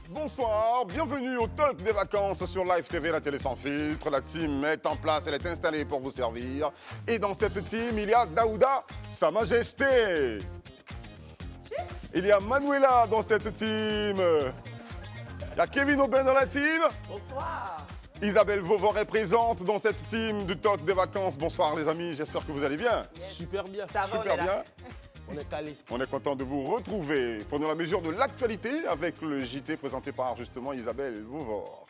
Bonsoir, bienvenue au Talk des vacances sur Live TV, la télé sans filtre. La team est en place, elle est installée pour vous servir. Et dans cette team, il y a Daouda, Sa Majesté. Il y a Manuela dans cette team. Il y a Kevin Aubin dans la team. Bonsoir. Isabelle Vauvor est présente dans cette team du Talk des vacances. Bonsoir les amis, j'espère que vous allez bien. Super bien. Ça va, on Super est là. bien. On est calé. On est content de vous retrouver. Prenons la mesure de l'actualité avec le JT présenté par justement Isabelle Vauvor.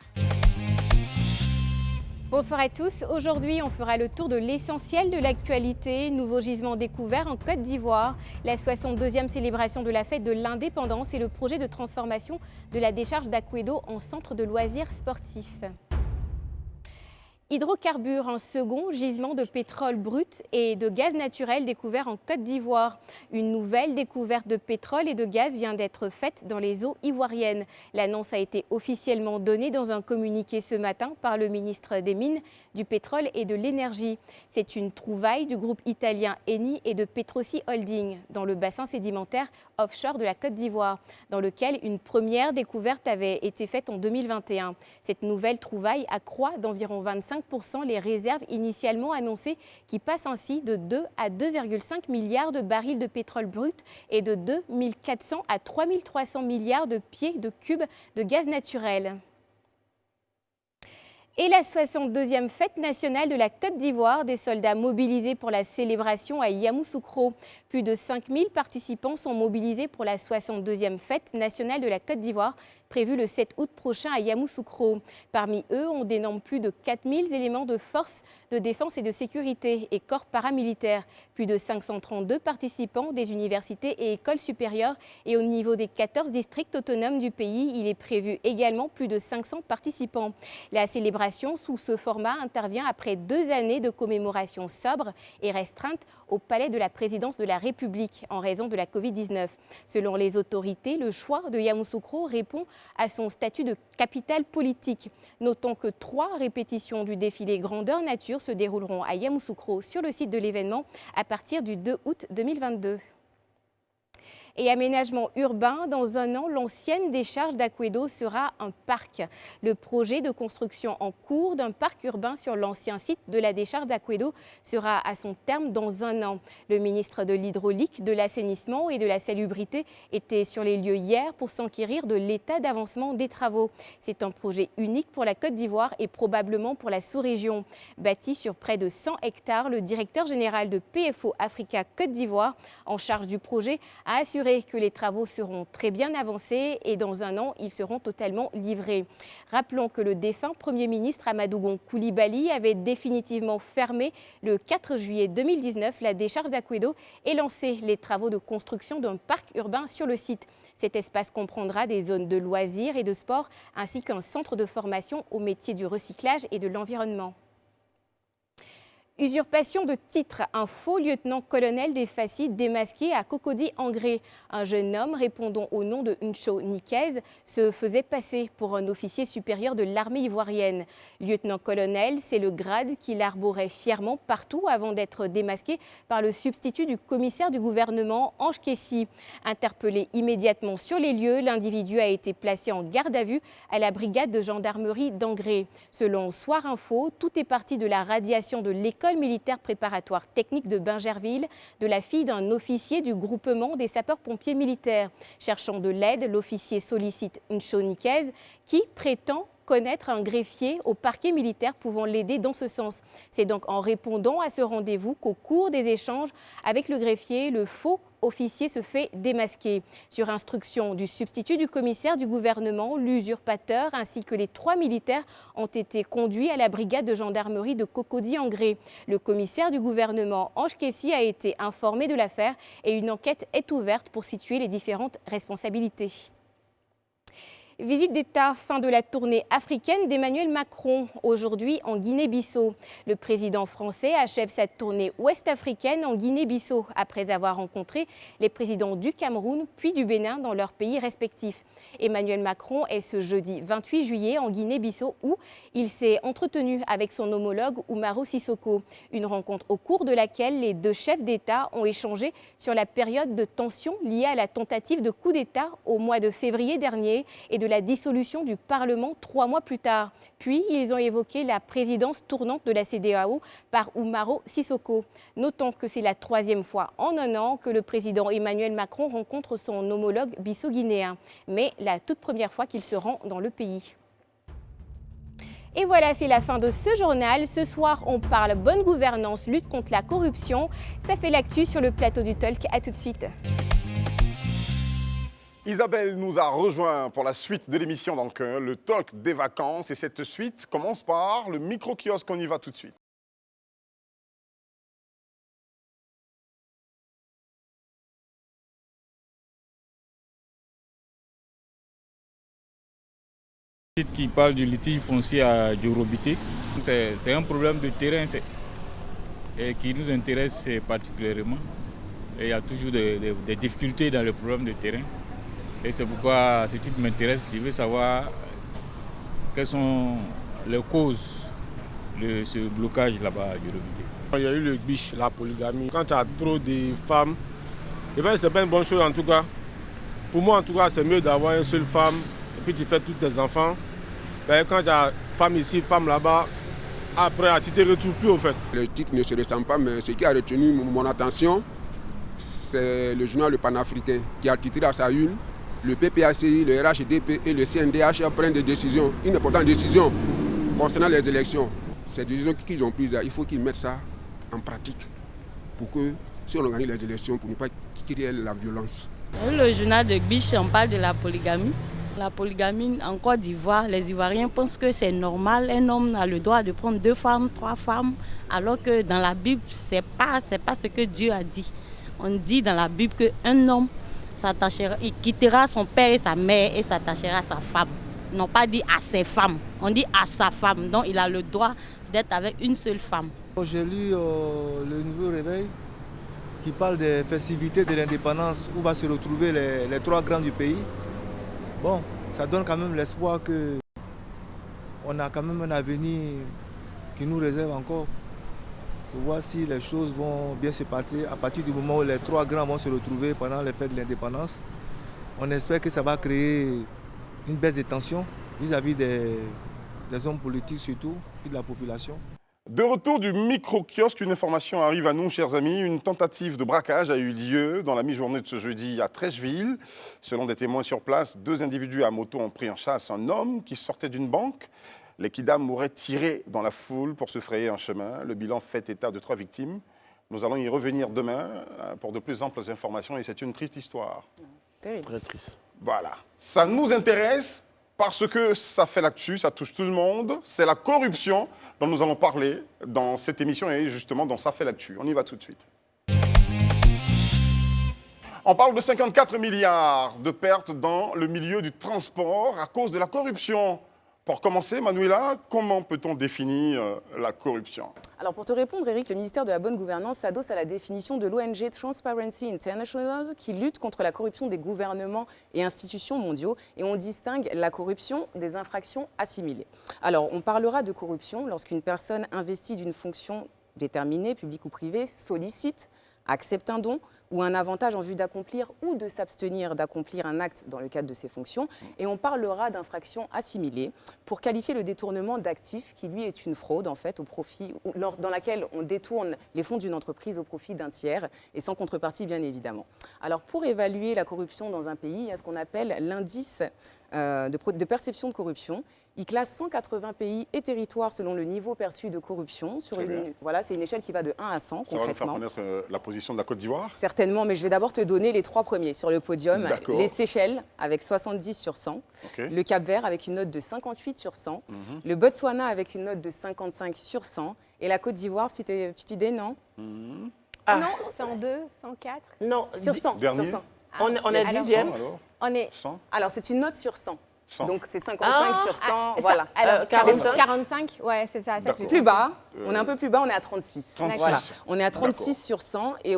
Bonsoir à tous. Aujourd'hui, on fera le tour de l'essentiel de l'actualité. Nouveau gisement découvert en Côte d'Ivoire, la 62e célébration de la fête de l'indépendance et le projet de transformation de la décharge d'Akwedo en centre de loisirs sportifs. Hydrocarbures, un second gisement de pétrole brut et de gaz naturel découvert en Côte d'Ivoire. Une nouvelle découverte de pétrole et de gaz vient d'être faite dans les eaux ivoiriennes. L'annonce a été officiellement donnée dans un communiqué ce matin par le ministre des Mines, du Pétrole et de l'Énergie. C'est une trouvaille du groupe italien Eni et de Petrosi Holding dans le bassin sédimentaire offshore de la Côte d'Ivoire, dans lequel une première découverte avait été faite en 2021. Cette nouvelle trouvaille accroît d'environ 25% les réserves initialement annoncées qui passent ainsi de 2 à 2,5 milliards de barils de pétrole brut et de 2 400 à 3 300 milliards de pieds de cubes de gaz naturel. Et la 62e fête nationale de la Côte d'Ivoire, des soldats mobilisés pour la célébration à Yamoussoukro. Plus de 5000 participants sont mobilisés pour la 62e fête nationale de la Côte d'Ivoire, prévue le 7 août prochain à Yamoussoukro. Parmi eux, on dénombre plus de 4000 éléments de forces de défense et de sécurité et corps paramilitaires. Plus de 532 participants des universités et écoles supérieures et au niveau des 14 districts autonomes du pays, il est prévu également plus de 500 participants. La célébration sous ce format intervient après 2 années de commémoration sobre et restreinte au palais de la présidence de la République en raison de la Covid-19. Selon les autorités, le choix de Yamoussoukro répond à son statut de capitale politique. Notons que 3 répétitions du défilé Grandeur Nature se dérouleront à Yamoussoukro sur le site de l'événement à partir du 2 août 2022. Et aménagement urbain, dans un an, l'ancienne décharge d'Akwedo sera un parc. Le projet de construction en cours d'un parc urbain sur l'ancien site de la décharge d'Akwedo sera à son terme dans un an. Le ministre de l'Hydraulique, de l'Assainissement et de la Salubrité était sur les lieux hier pour s'enquérir de l'état d'avancement des travaux. C'est un projet unique pour la Côte d'Ivoire et probablement pour la sous-région. Bâti sur près de 100 hectares, le directeur général de PFO Africa Côte d'Ivoire, en charge du projet, a assuré que les travaux seront très bien avancés et dans un an, ils seront totalement livrés. Rappelons que le défunt Premier ministre Amadou Gon Coulibaly avait définitivement fermé le 4 juillet 2019 la décharge d'Akwedo et lancé les travaux de construction d'un parc urbain sur le site. Cet espace comprendra des zones de loisirs et de sport ainsi qu'un centre de formation au métier du recyclage et de l'environnement. Usurpation de titre, un faux lieutenant-colonel des Fascis démasqué à Cocody-Angré. Un jeune homme répondant au nom de Ncho Nikez se faisait passer pour un officier supérieur de l'armée ivoirienne. Lieutenant-colonel, c'est le grade qu'il arborait fièrement partout avant d'être démasqué par le substitut du commissaire du gouvernement, Ange Kessi. Interpellé immédiatement sur les lieux, l'individu a été placé en garde à vue à la brigade de gendarmerie d'Angré. Selon Soir Info, tout est parti de la radiation de l'école militaire préparatoire technique de Bingerville, de la fille d'un officier du groupement des sapeurs-pompiers militaires. Cherchant de l'aide, l'officier sollicite Ncho Nikez qui prétend connaître un greffier au parquet militaire pouvant l'aider dans ce sens. C'est donc en répondant à ce rendez-vous qu'au cours des échanges avec le greffier, le faux officier se fait démasquer. Sur instruction du substitut du commissaire du gouvernement, l'usurpateur ainsi que les 3 militaires ont été conduits à la brigade de gendarmerie de Cocody-Angré. Le commissaire du gouvernement, Ange Kessi, a été informé de l'affaire et une enquête est ouverte pour situer les différentes responsabilités. Visite d'État, fin de la tournée africaine d'Emmanuel Macron, aujourd'hui en Guinée-Bissau. Le président français achève sa tournée ouest-africaine en Guinée-Bissau, après avoir rencontré les présidents du Cameroun puis du Bénin dans leurs pays respectifs. Emmanuel Macron est ce jeudi 28 juillet en Guinée-Bissau où il s'est entretenu avec son homologue Umaro Sissoko. Une rencontre au cours de laquelle les deux chefs d'État ont échangé sur la période de tension liée à la tentative de coup d'État au mois de février dernier et de la dissolution du Parlement 3 mois plus tard. Puis, ils ont évoqué la présidence tournante de la CEDEAO par Umaro Sissoko. Notons que c'est la 3e fois en un an que le président Emmanuel Macron rencontre son homologue bissau-guinéen, mais la toute première fois qu'il se rend dans le pays. Et voilà, c'est la fin de ce journal. Ce soir, on parle bonne gouvernance, lutte contre la corruption. Ça fait l'actu sur le plateau du Talk. À tout de suite. Isabelle nous a rejoint pour la suite de l'émission, donc le Talk des vacances. Et cette suite commence par le micro-kiosque. On y va tout de suite. Qui parle du litige foncier à Djorobité. C'est un problème de terrain et qui nous intéresse particulièrement. Et il y a toujours des difficultés dans le problème de terrain. Et c'est pourquoi ce titre m'intéresse. Je veux savoir quelles sont les causes de ce blocage là-bas à Djorobité. Il y a eu le biche, la polygamie. Quand tu as trop de femmes, c'est pas une bonne chose en tout cas. Pour moi en tout cas, c'est mieux d'avoir une seule femme et puis tu fais tous tes enfants. Quand tu as femme ici, femme là-bas, après tu ne te retrouves plus au fait. Le titre ne se ressemble pas, mais ce qui a retenu mon attention, c'est le journal Le Panafricain qui a titré à sa une. Le PPACI, le RHDP et le CNDH prennent des décisions, une importante décision concernant les élections. Ces décisions qu'ils ont prises, il faut qu'ils mettent ça en pratique pour que, si on organise les élections, pour ne pas qu'il y ait la violence. Le journal de Biche, on parle de la polygamie. La polygamie en Côte d'Ivoire, les Ivoiriens pensent que c'est normal. Un homme a le droit de prendre 2 femmes, 3 femmes, alors que dans la Bible, c'est pas ce que Dieu a dit. On dit dans la Bible qu'un homme il quittera son père et sa mère et s'attachera à sa femme. On n'a pas dit à ses femmes, on dit à sa femme. Donc il a le droit d'être avec une seule femme. J'ai lu le Nouveau Réveil qui parle des festivités de l'indépendance où va se retrouver les 3 grands du pays. Bon, ça donne quand même l'espoir qu'on a quand même un avenir qui nous réserve encore. Pour voir si les choses vont bien se passer à partir du moment où les 3 grands vont se retrouver pendant les fêtes de l'indépendance. On espère que ça va créer une baisse des tensions vis-à-vis des hommes politiques surtout et de la population. De retour du micro-kiosque, une information arrive à nous, chers amis. Une tentative de braquage a eu lieu dans la mi-journée de ce jeudi à Trècheville. Selon des témoins sur place, 2 individus à moto ont pris en chasse un homme qui sortait d'une banque. Les kidams auraient tiré dans la foule pour se frayer un chemin. Le bilan fait état de 3 victimes. Nous allons y revenir demain pour de plus amples informations et c'est une triste histoire. Terrible. Très triste. Voilà. Ça nous intéresse parce que ça fait l'actu, ça touche tout le monde. C'est la corruption dont nous allons parler dans cette émission et justement dans Ça fait l'actu. On y va tout de suite. On parle de 54 milliards de pertes dans le milieu du transport à cause de la corruption. Pour commencer, Manuela, comment peut-on définir la corruption? Alors pour te répondre, Eric, le ministère de la Bonne Gouvernance s'adosse à la définition de l'ONG Transparency International qui lutte contre la corruption des gouvernements et institutions mondiaux et on distingue la corruption des infractions assimilées. Alors on parlera de corruption lorsqu'une personne investie d'une fonction déterminée, publique ou privée, sollicite, accepte un don ou un avantage en vue d'accomplir ou de s'abstenir d'accomplir un acte dans le cadre de ses fonctions. Et on parlera d'infraction assimilée pour qualifier le détournement d'actifs qui, lui, est une fraude, en fait, au profit, dans laquelle on détourne les fonds d'une entreprise au profit d'un tiers et sans contrepartie, bien évidemment. Alors, pour évaluer la corruption dans un pays, il y a ce qu'on appelle l'indice de perception de corruption. Il classe 180 pays et territoires selon le niveau perçu de corruption. Voilà, c'est une échelle qui va de 1 à 100, concrètement. Ça va nous faire connaître la position de la Côte d'Ivoire? Certainement, mais je vais d'abord te donner les 3 premiers sur le podium. Les Seychelles avec 70 sur 100. Okay. Le Cap-Vert avec une note de 58 sur 100. Le Botswana avec une note de 55 sur 100. Et la Côte d'Ivoire, petite idée, non? Non, 102, 104. Non, sur 100. Dernier. Sur 100. On est 10e. Alors, on est... 100. Alors, c'est une note sur 100. 100. Donc c'est 55 sur 100, Ça, voilà. alors, 45. 45, ouais, c'est ça. D'accord. Plus bas, on est un peu plus bas, on est à 36. 36. Voilà. On est à 36 D'accord. sur 100 et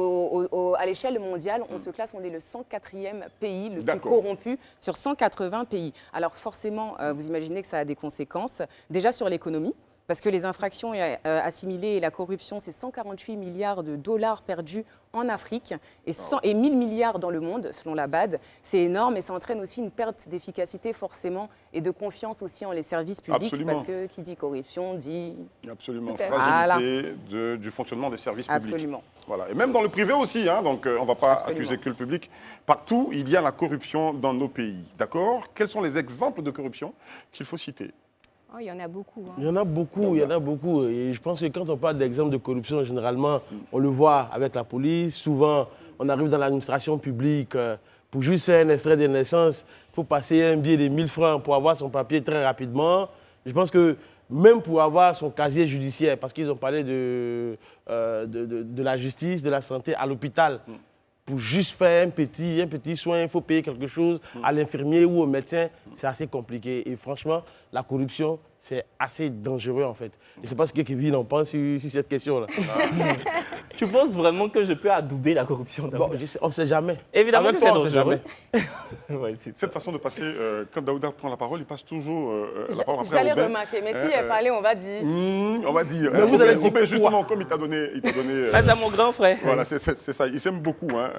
à l'échelle mondiale, on se classe, on est le 104e pays le plus D'accord. corrompu sur 180 pays. Alors forcément, vous imaginez que ça a des conséquences. Déjà sur l'économie, parce que les infractions assimilées et la corruption, c'est 148 milliards de dollars perdus en Afrique et 1000 milliards dans le monde, selon la BAD. C'est énorme et ça entraîne aussi une perte d'efficacité forcément et de confiance aussi en les services publics. Absolument. Parce que qui dit corruption dit... Absolument, Peut-être. fragilité du fonctionnement des services publics. Absolument. Voilà. Et même dans le privé aussi, hein, donc on ne va pas Absolument. accuser que le public. Partout, il y a la corruption dans nos pays. D'accord? Quels sont les exemples de corruption qu'il faut citer? Oh, il y en a beaucoup. Hein. Il y en a beaucoup, il y en a beaucoup. Et je pense que quand on parle d'exemples de corruption, généralement, on le voit avec la police. Souvent, on arrive dans l'administration publique. Pour juste faire un extrait de naissance, il faut passer un billet de 1000 francs pour avoir son papier très rapidement. Je pense que même pour avoir son casier judiciaire, parce qu'ils ont parlé de la justice, de la santé à l'hôpital, pour juste faire un petit soin, il faut payer quelque chose à l'infirmier ou au médecin. C'est assez compliqué. Et franchement, la corruption, c'est assez dangereux en fait. Et c'est pas ce que Kevin en pense sur cette question-là. Tu penses vraiment que je peux adouber la corruption Bon, on ne sait jamais. Évidemment Avec que c'est toi, on sait dangereux. jamais. Ouais, c'est Cette façon de passer, quand Daouda prend la parole, il passe toujours la parole après J'allais à Aubin. remarquer, mais si elle parlait, on va dire. On va dire. Mais vous allez dire Aubin, quoi? justement, comme il t'a donné... face à mon grand frère. Voilà, c'est ça. Ils s'aiment beaucoup, hein,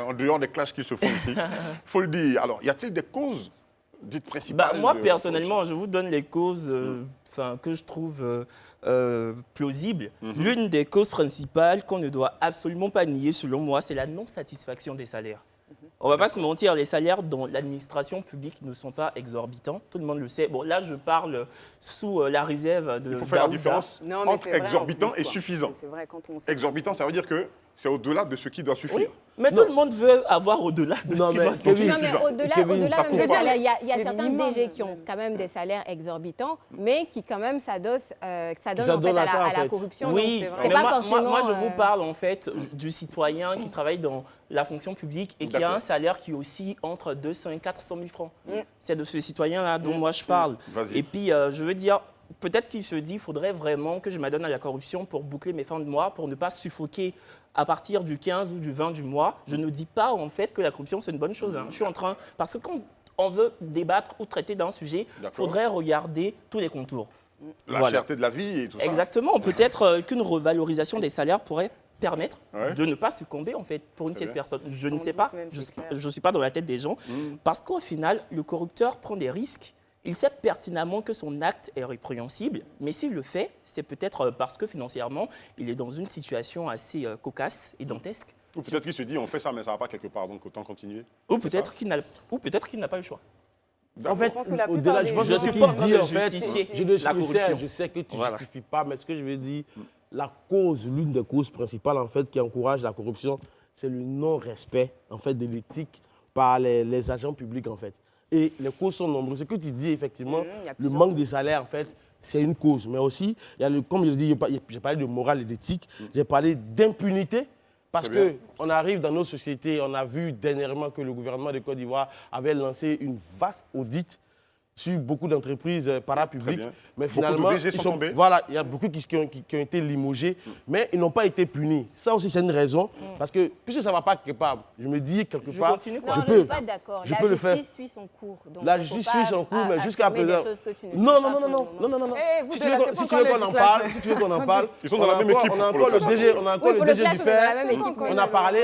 en dehors des clashs qui se font ici. Il faut le dire. Alors, y a-t-il des causes dites principales Moi, de- personnellement, je vous donne les causes que je trouve plausibles. L'une des causes principales qu'on ne doit absolument pas nier, selon moi, c'est la non-satisfaction des salaires. On ne va pas se mentir, les salaires dans l'administration publique ne sont pas exorbitants. Tout le monde le sait. Bon, là, je parle sous la réserve de Il faut faire la Daouda. différence Non, mais entre c'est vrai, en exorbitant plus, et quoi. suffisant. C'est vrai, quand on sait. Exorbitant, ça veut dire que c'est au-delà de ce qui doit suffire. Oui, mais tout le monde veut avoir au-delà de Non, ce qui mais doit Kevin, suffire. Non, mais suffisant. au-delà, Kevin, au-delà ça même couvre des pas. salaires, il y a Le certains minimum. DG qui ont quand même des salaires exorbitants, mais qui quand même s'adossent, ça donne en s'adonnent fait à ça, en à la fait. corruption. Oui, donc c'est c'est mais pas moi, forcément. moi, je vous parle en fait du citoyen qui travaille dans la fonction publique et qui a D'accord. un salaire qui oscille entre 200 et 400 000 francs. C'est de ce citoyen-là dont moi je parle. Vas-y. Et puis, je veux dire, peut-être qu'il se dit qu'il faudrait vraiment que je m'adonne à la corruption pour boucler mes fins de mois, pour ne pas suffoquer à partir du 15 ou du 20 du mois. Je ne dis pas en fait que la corruption c'est une bonne chose. Je suis en train... Parce que quand on veut débattre ou traiter d'un sujet, il D'accord. faudrait regarder tous les contours. La Voilà. cherté de la vie et tout ça. Exactement. Peut-être qu'une revalorisation des salaires pourrait permettre Ouais. de ne pas succomber en fait pour une Très tierce bien. personne. Je ne Sans sais doute pas, même, je c'est clair. ne suis pas dans la tête des gens, parce qu'au final, le corrupteur prend des risques. Il sait pertinemment que son acte est répréhensible, mais s'il le fait, c'est peut-être parce que financièrement, il est dans une situation assez cocasse et dantesque. Ou peut-être qu'il se dit, on fait ça, mais ça va pas quelque part, donc autant continuer. Ou peut-être qu'il n'a pas le choix. En fait, pense que la au-delà, plupart je des pense gens- que ce Je suis qu'il pas en train dit, de en fait, justifier je la corruption. je sais que tu ne Voilà. justifies pas, mais ce que je veux dire, la cause, l'une des causes principales, en fait, qui encourage la corruption, c'est le non-respect, en fait, de l'éthique par les agents publics, en fait. Et les causes sont nombreuses. Ce que tu dis, effectivement, il y a le plusieurs manque de salaire, en fait, c'est une cause. Mais aussi, il y a comme je dis, j'ai parlé de morale et d'éthique, j'ai parlé d'impunité. Parce Très bien. qu'on arrive dans nos sociétés, on a vu dernièrement que le gouvernement de Côte d'Ivoire avait lancé une vaste audit sur beaucoup d'entreprises parapubliques. bien. Mais Beaucoup de finalement, DG sont tombés. voilà, il y a beaucoup qui ont été limogés, mais ils n'ont pas été punis. Ça aussi, c'est une raison. Parce que, puisque ça ne va pas quelque part, je me dis quelque Je part, continue, quoi. Non, je on n'est peux. pas d'accord. je La peux le faire. justice suit son cours. Donc La faut justice pas suit son cours, mais jusqu'à affirmer des présent. choses que tu ne sais Non, pas non, pour non, le non, moment. non, non, non, non. Eh, vous Si deux, tu veux là, qu'on- c'est si pas tu veux encore qu'on l'heure en du parle, clash. si tu veux qu'on en parle, Ils sont dans la même équipe On a pour le encore le clash. DG, on a encore Oui, le pour le DG clash, du on est dans la fer. même équipe, oui,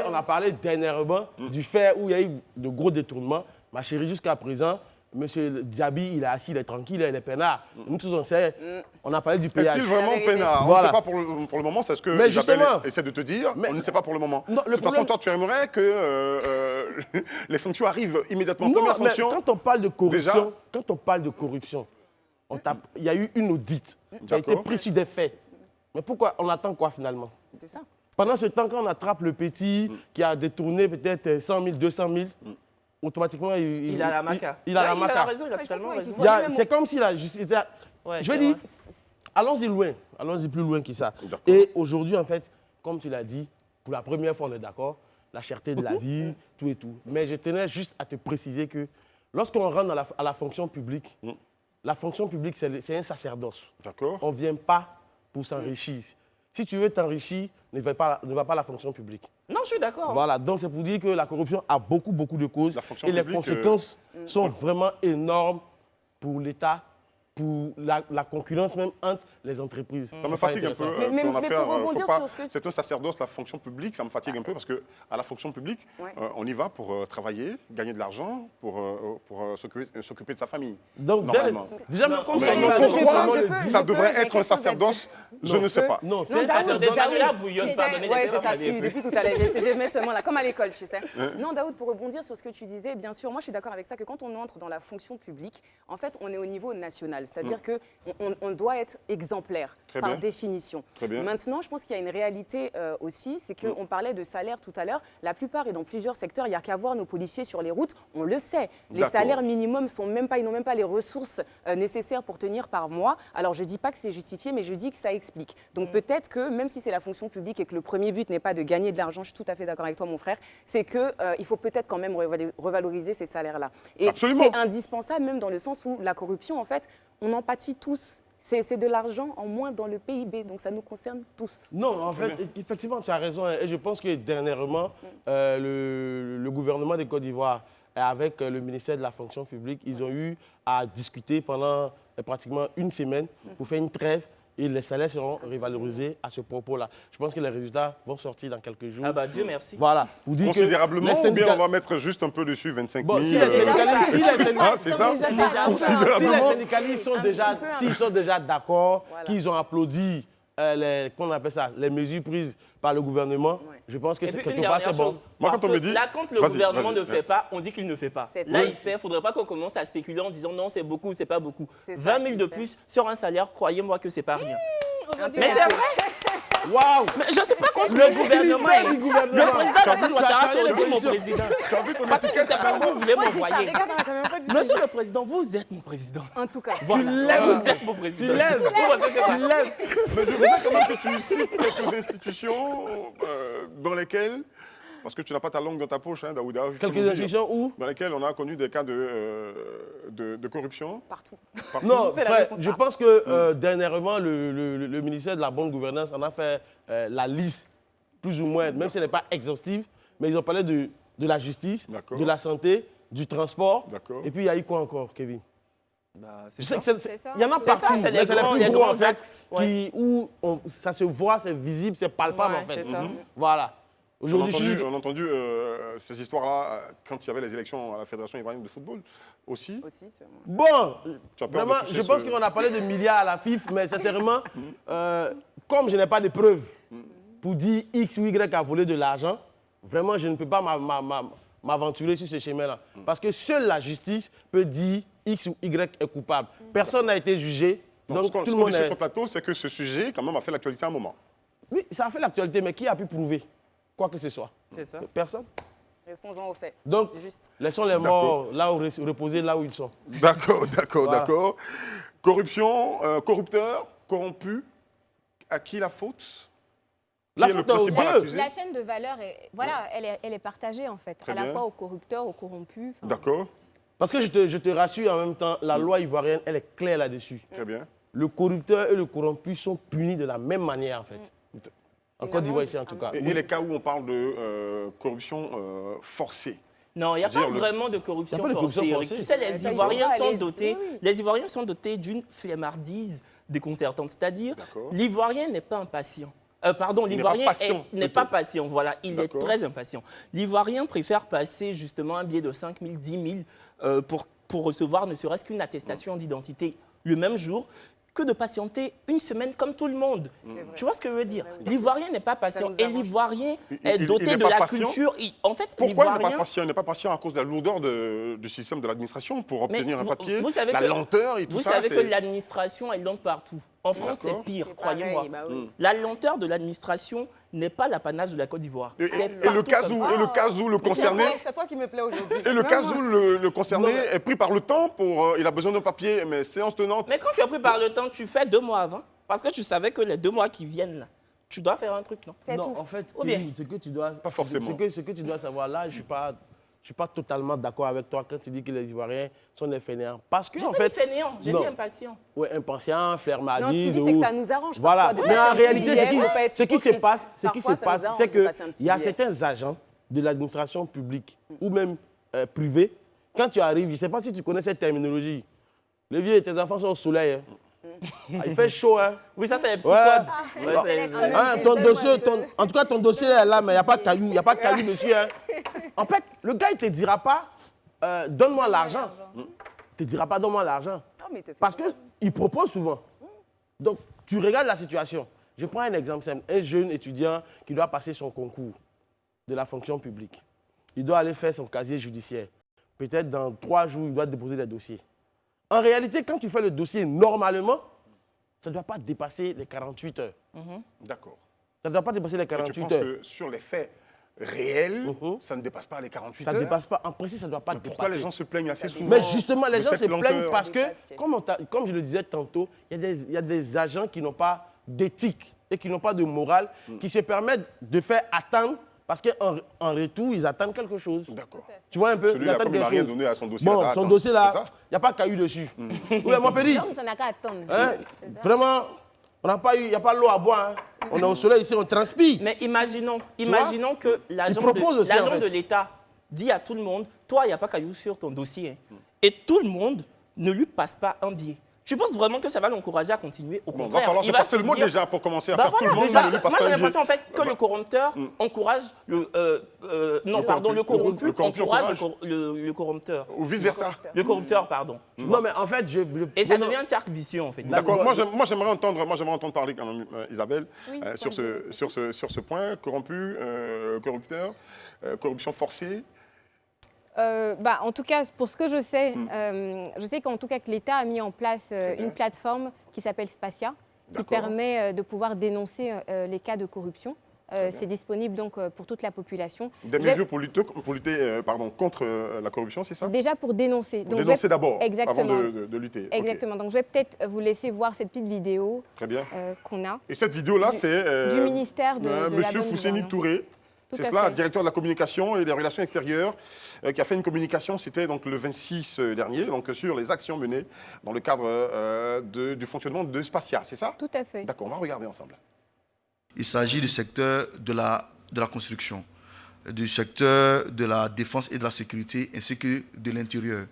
On a parlé dernièrement du fait où il y a eu de gros détournements. Ma chérie, jusqu'à présent, Monsieur Diaby, il est assis, il est tranquille, il est peinard. Nous tous, on sait, on a parlé du péage. Est-il vraiment La vérité. peinard? On Voilà. ne sait pas pour le moment, c'est ce que Mais Isabelle justement. essaie de te dire. Mais- On ne sait pas pour le moment. Non, De le toute façon, problème- toi, tu aimerais que les sanctions arrivent immédiatement. Non, Première mais sanction. quand on parle de corruption, Déjà. quand on parle de corruption, il y a eu une audite qui a été D'accord. prise sur des faits. Mais pourquoi on attend quoi finalement? C'est ça. Pendant ce temps, quand on attrape le petit qui a détourné peut-être 100 000, 200 000, automatiquement, Il a la maca. Il a Ouais, la il a maca. raison, il a totalement Ouais, raison. Il y a- C'est comme si la justice était... Ouais, Je veux c'est dire, vrai. allons-y loin, allons-y plus loin que ça. D'accord. Et aujourd'hui, en fait, comme tu l'as dit, pour la première fois, on est d'accord, la cherté de la vie, tout et tout. Mais je tenais juste à te préciser que lorsqu'on rentre à la fonction publique, la fonction publique, c'est un sacerdoce. D'accord. On ne vient pas pour s'enrichir. Si tu veux t'enrichir, ne va pas à la fonction publique. Non, je suis d'accord. Voilà, donc c'est pour dire que la corruption a beaucoup de causes. fonction Et les publique, conséquences sont vraiment énormes pour l'État, pour la concurrence même entre les entreprises. Ça me fatigue un peu Mais ton affaire. pour rebondir sur ce que C'est un sacerdoce, la fonction publique, ça me fatigue un peu parce qu'à la fonction publique, on y va pour travailler, gagner de l'argent, pour s'occuper de sa famille. Donc, normalement. déjà, mais ça devrait être un sacerdoce, je ne sais pas. Non, Non, Daoud, ouais, je t'assure, depuis tout à l'heure, je mets seulement là, comme à l'école, tu sais. Non, Daoud, pour rebondir sur ce que tu disais, bien sûr, moi je suis d'accord avec ça, que quand on entre dans la fonction publique, en fait, on est au niveau national, c'est-à-dire qu'on doit être exemplaire par définition. Très bien. Maintenant, je pense qu'il y a une réalité aussi, c'est qu'on parlait de salaire tout à l'heure, la plupart et dans plusieurs secteurs, il n'y a qu'à voir nos policiers sur les routes, on le sait. Les salaires minimums ils n'ont même pas les ressources nécessaires pour tenir par mois. Alors, je ne dis pas que c'est justifié, mais je dis que ça explique. Donc, peut-être que, même si c'est la fonction publique et que le premier but n'est pas de gagner de l'argent, je suis tout à fait d'accord avec toi, mon frère, c'est qu'il faut peut-être quand même revaloriser ces salaires-là. Et c'est indispensable, même dans le sens où la corruption, en fait, on en pâtit tous. C'est de l'argent en moins dans le PIB, donc ça nous concerne tous. Non, en fait, effectivement, tu as raison. Et je pense que dernièrement, le gouvernement de Côte d'Ivoire, avec le ministère de la fonction publique, ils ont eu à discuter pendant pratiquement une semaine pour faire une trêve. Et les salaires seront revalorisés à ce propos-là. Je pense que les résultats vont sortir dans quelques jours. Ah bah Dieu merci. Voilà. Pour dire considérablement, que ou bien on va mettre juste un peu dessus, 25 000. Bon, si les syndicalistes, c'est ça. Si les syndicalistes sont déjà d'accord, qu'ils ont applaudi qu'on appelle ça, les mesures prises par le gouvernement, je pense que c'est quelque part c'est bon. Moi, quand on me dit, là, quand le gouvernement ne fait pas, on dit qu'il ne fait pas. Là, il fait. Il ne faudrait pas qu'on commence à spéculer en disant non, c'est beaucoup, c'est pas beaucoup. 20 000 de plus sur un salaire, croyez-moi que c'est pas rien. Mais c'est vrai. Waouh! Mais je ne suis pas contre le gouvernement. Le président Alassane Ouattara, c'est aussi mon président. Parce que je ne sais pas où vous voulez m'envoyer. Monsieur le président, vous êtes mon président. En tout cas. Voilà. Vous êtes mon président. Tu lèves. Mais je voudrais quand même que tu cites quelques institutions dans lesquelles, parce que tu n'as pas ta langue dans ta poche, hein, Daouda. Quelques institutions où? Dans lesquelles on a connu des cas de corruption. Partout. Non, frère, je pense que dernièrement, le ministère de la bonne gouvernance en a fait la liste, plus ou moins, même si elle n'est pas exhaustive, mais ils ont parlé de la justice, de la santé, du transport. Et puis, il y a eu quoi encore, Kevin? Il y en a partout, mais c'est les plus gros, en fait, où ça se voit, c'est visible, c'est palpable, en fait. Voilà. Aujourd'hui, on a entendu ces histoires-là quand il y avait les élections à la Fédération ivoirienne de football aussi. Bon, vraiment, je pense qu'on a parlé de milliards à la FIF, mais sincèrement, comme je n'ai pas de preuves pour dire X ou Y a volé de l'argent, vraiment, je ne peux pas m'aventurer sur ce chemin-là. Parce que seule la justice peut dire X ou Y est coupable. Personne n'a été jugé. Donc, ce qu'on dit sur ce plateau, c'est que ce sujet, quand même, a fait l'actualité à un moment. Oui, ça a fait l'actualité, mais qui a pu prouver quoi que ce soit? C'est ça. Personne. Restons-en au fait. Donc, laissons les morts là où reposer là où ils sont. D'accord, d'accord. Corruption, corrupteur, corrompu, à qui la faute? La faute est aux deux. La chaîne de valeur, elle est partagée en fait, à la fois aux corrupteurs, aux corrompus. D'accord. Parce que je te rassure en même temps, la loi ivoirienne, elle est claire là-dessus. Très bien. Le corrupteur et le corrompu sont punis de la même manière en fait. En Côte d'Ivoire ici en tout cas. Et les cas où on parle de corruption forcée? Non, il n'y a pas vraiment de corruption forcée. Tu sais, les Ivoiriens sont dotés d'une flemmardise déconcertante. C'est-à-dire, l'Ivoirien n'est pas impatient. L'Ivoirien n'est pas patient, voilà, il est très impatient. L'Ivoirien préfère passer justement un billet de 5 000, 10 000 pour recevoir ne serait-ce qu'une attestation d'identité le même jour, que de patienter une semaine comme tout le monde. Tu vois ce que je veux dire? L'Ivoirien n'est pas patient et l'Ivoirien est doté de la culture. En fait, pourquoi il n'est pas patient? Il n'est pas patient à cause de la lourdeur du système de l'administration pour obtenir un papier, la lenteur et tout ça. Vous savez que l'administration est lente partout. En France, c'est pire, croyez-moi. La lenteur de l'administration n'est pas l'apanage de la Côte d'Ivoire. Et le cas où le concerné... C'est toi qui me plaît aujourd'hui. Et le cas où le concerné est pris par le temps pour... il a besoin d'un papier, mais séance tenante... Mais quand tu es pris par le temps, tu fais 2 mois avant. Parce que tu savais que les 2 mois qui viennent là, tu dois faire un truc, non? Non, en fait, ce que tu dois... Pas forcément. Ce que tu dois savoir là, je ne suis pas je ne suis pas totalement d'accord avec toi quand tu dis que les Ivoiriens sont des fainéants. Parce que, J'ai en pas fait. dit fainéant, j'ai dit impatient. Oui, impatient, flemmardise. Non, ce qu'il dit, c'est que ça nous arrange voilà. parfois de Mais en passer un petit réalité, billet, faut pas être ce qui se hypocrite. passe, Parfois, ça nous arrange c'est de passer un petit qu'il y a billet. certains agents de l'administration publique ou même privée, quand tu arrives, je ne sais pas si tu connais cette terminologie. Les vieux, tes enfants sont au soleil. Il fait chaud, hein? Oui, ça, c'est les petits Ouais. codes. Ton dossier, en tout cas, ton dossier est là, mais il n'y a pas de caillou. Il n'y a pas de caillou dessus. Hein. En fait, le gars, il ne te dira pas donne-moi l'argent. Il ne te dira pas donne-moi l'argent. Parce qu'il propose souvent. Donc, tu regardes la situation. Je prends un exemple simple. Un jeune étudiant qui doit passer son concours de la fonction publique. Il doit aller faire son casier judiciaire. Peut-être dans 3 jours, il doit déposer des dossiers. En réalité, quand tu fais le dossier normalement, ça ne doit pas dépasser les 48 heures. D'accord. Ça ne doit pas dépasser les 48 heures. Tu penses que sur les faits réels, ça ne dépasse pas les 48 heures? Ça ne dépasse pas. En principe, ça ne doit pas dépasser. Pourquoi les gens se plaignent assez souvent? Mais justement, les gens se lenteur plaignent parce que, comme je le disais tantôt, il y a des agents qui n'ont pas d'éthique et qui n'ont pas de morale, qui se permettent de faire attendre parce qu'en retour, ils attendent quelque chose. D'accord. Tu vois un peu? Celui-là, comme il n'a rien donné à son dossier. Bon, son dossier là, il n'y a pas caillou dessus. Oui, mon péri. Non, ça n'a qu'à attendre. Hein? Vraiment, on n'a pas eu, il n'y a pas l'eau à boire. Hein. On est au soleil ici, on transpire. Mais imaginons que l'agent de l'État dit à tout le monde, toi, il n'y a pas caillou sur ton dossier. Hein. Et tout le monde ne lui passe pas un billet. Tu penses vraiment que ça va l'encourager à continuer? Au contraire, il va falloir se passer le mot déjà pour commencer à faire tout le monde. Moi, j'ai l'impression en fait que le corrupteur encourage le corrompu encourage le corrupteur. Ou vice-versa. Le corrupteur, pardon. Non, mais en fait, et ça devient un cercle vicieux, en fait. D'accord. Moi, j'aimerais entendre parler quand même, Isabelle, sur ce point. Corrompu, corrupteur, corruption forcée. En tout cas, pour ce que je sais qu'en tout cas que l'État a mis en place une plateforme qui s'appelle Spatia, qui permet de pouvoir dénoncer les cas de corruption. C'est disponible donc pour toute la population. Des mesures pour lutter contre la corruption, c'est ça? Déjà pour dénoncer. Pour dénoncer d'abord, avant exactement. de lutter. Exactement. Donc je vais peut-être vous laisser voir cette petite vidéo qu'on a. Et cette vidéo-là, c'est du ministère de la Monsieur Fousseni Touré. C'est cela, directeur de la communication et des relations extérieures, qui a fait une communication, c'était donc le 26 dernier, donc sur les actions menées dans le cadre du fonctionnement de Spatia, c'est ça? Tout à fait. D'accord, on va regarder ensemble. Il s'agit du secteur de la construction, du secteur de la défense et de la sécurité, ainsi que de l'intérieur,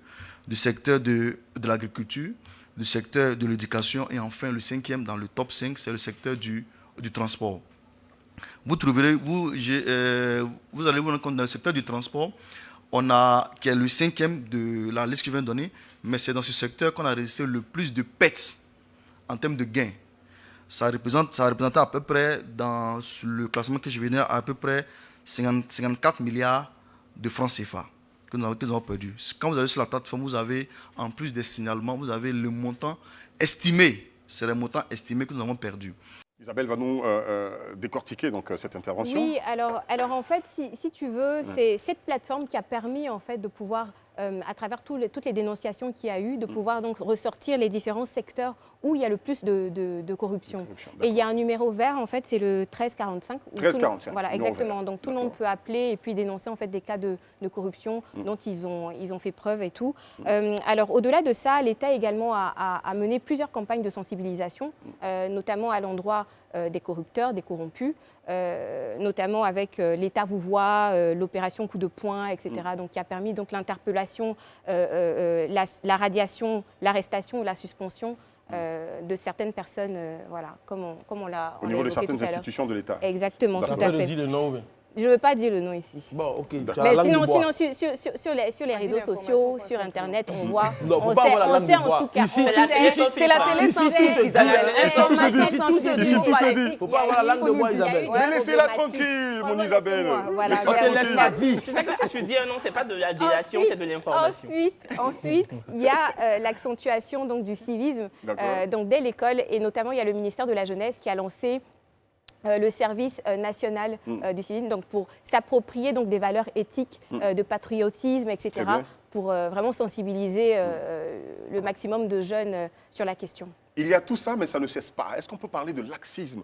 du secteur de l'agriculture, du secteur de l'éducation, et enfin le 5e dans le top 5, c'est le secteur du transport. Vous allez vous rendre compte dans le secteur du transport, qui est le 5e de la liste que je viens de donner, mais c'est dans ce secteur qu'on a réalisé le plus de pertes en termes de gains. Ça représentait à peu près, dans le classement que je venais, à peu près 54 milliards de francs CFA que nous avons perdu. Quand vous allez sur la plateforme, vous avez, en plus des signalements, vous avez le montant estimé. C'est le montant estimé que nous avons perdu. Isabelle va nous décortiquer donc, cette intervention. Oui, alors en fait, si tu veux, c'est cette plateforme qui a permis en fait de pouvoir, à travers toutes les dénonciations qu'il y a eu, de pouvoir donc ressortir les différents secteurs où il y a le plus de corruption. Et il y a un numéro vert, en fait, c'est le 1345. 1345. Voilà, exactement. Donc tout le monde peut appeler et puis dénoncer en fait des cas de corruption dont ils ont fait preuve et tout. Alors au-delà de ça, l'État également a mené plusieurs campagnes de sensibilisation, notamment à l'endroit des corrupteurs, des corrompus, notamment avec l'État vous voit, l'opération coup de poing, etc. Donc qui a permis donc l'interpellation, la radiation, l'arrestation ou la suspension de certaines personnes, voilà, comme on l'a au niveau de certaines institutions de l'État. Exactement, tout à fait. Dis le nom, je ne veux pas dire le nom ici. Bon, ok. Mais sinon sur les réseaux sociaux, sur Internet, on voit, on sait en tout cas. C'est la télé sans filtre, Isabelle. Tout se dit. Il ne faut pas avoir la langue de bois, Isabelle. Mais laissez-la tranquille, mon Isabelle. Tu sais que si tu dis un nom, ce n'est pas de la délation, c'est de l'information. Ensuite, il y a l'accentuation du civisme donc dès l'école, et notamment il y a le ministère de la Jeunesse qui a lancé le service national du civisme, donc pour s'approprier donc des valeurs éthiques, de patriotisme, etc., pour vraiment sensibiliser le maximum de jeunes sur la question. Il y a tout ça, mais ça ne cesse pas. Est-ce qu'on peut parler de laxisme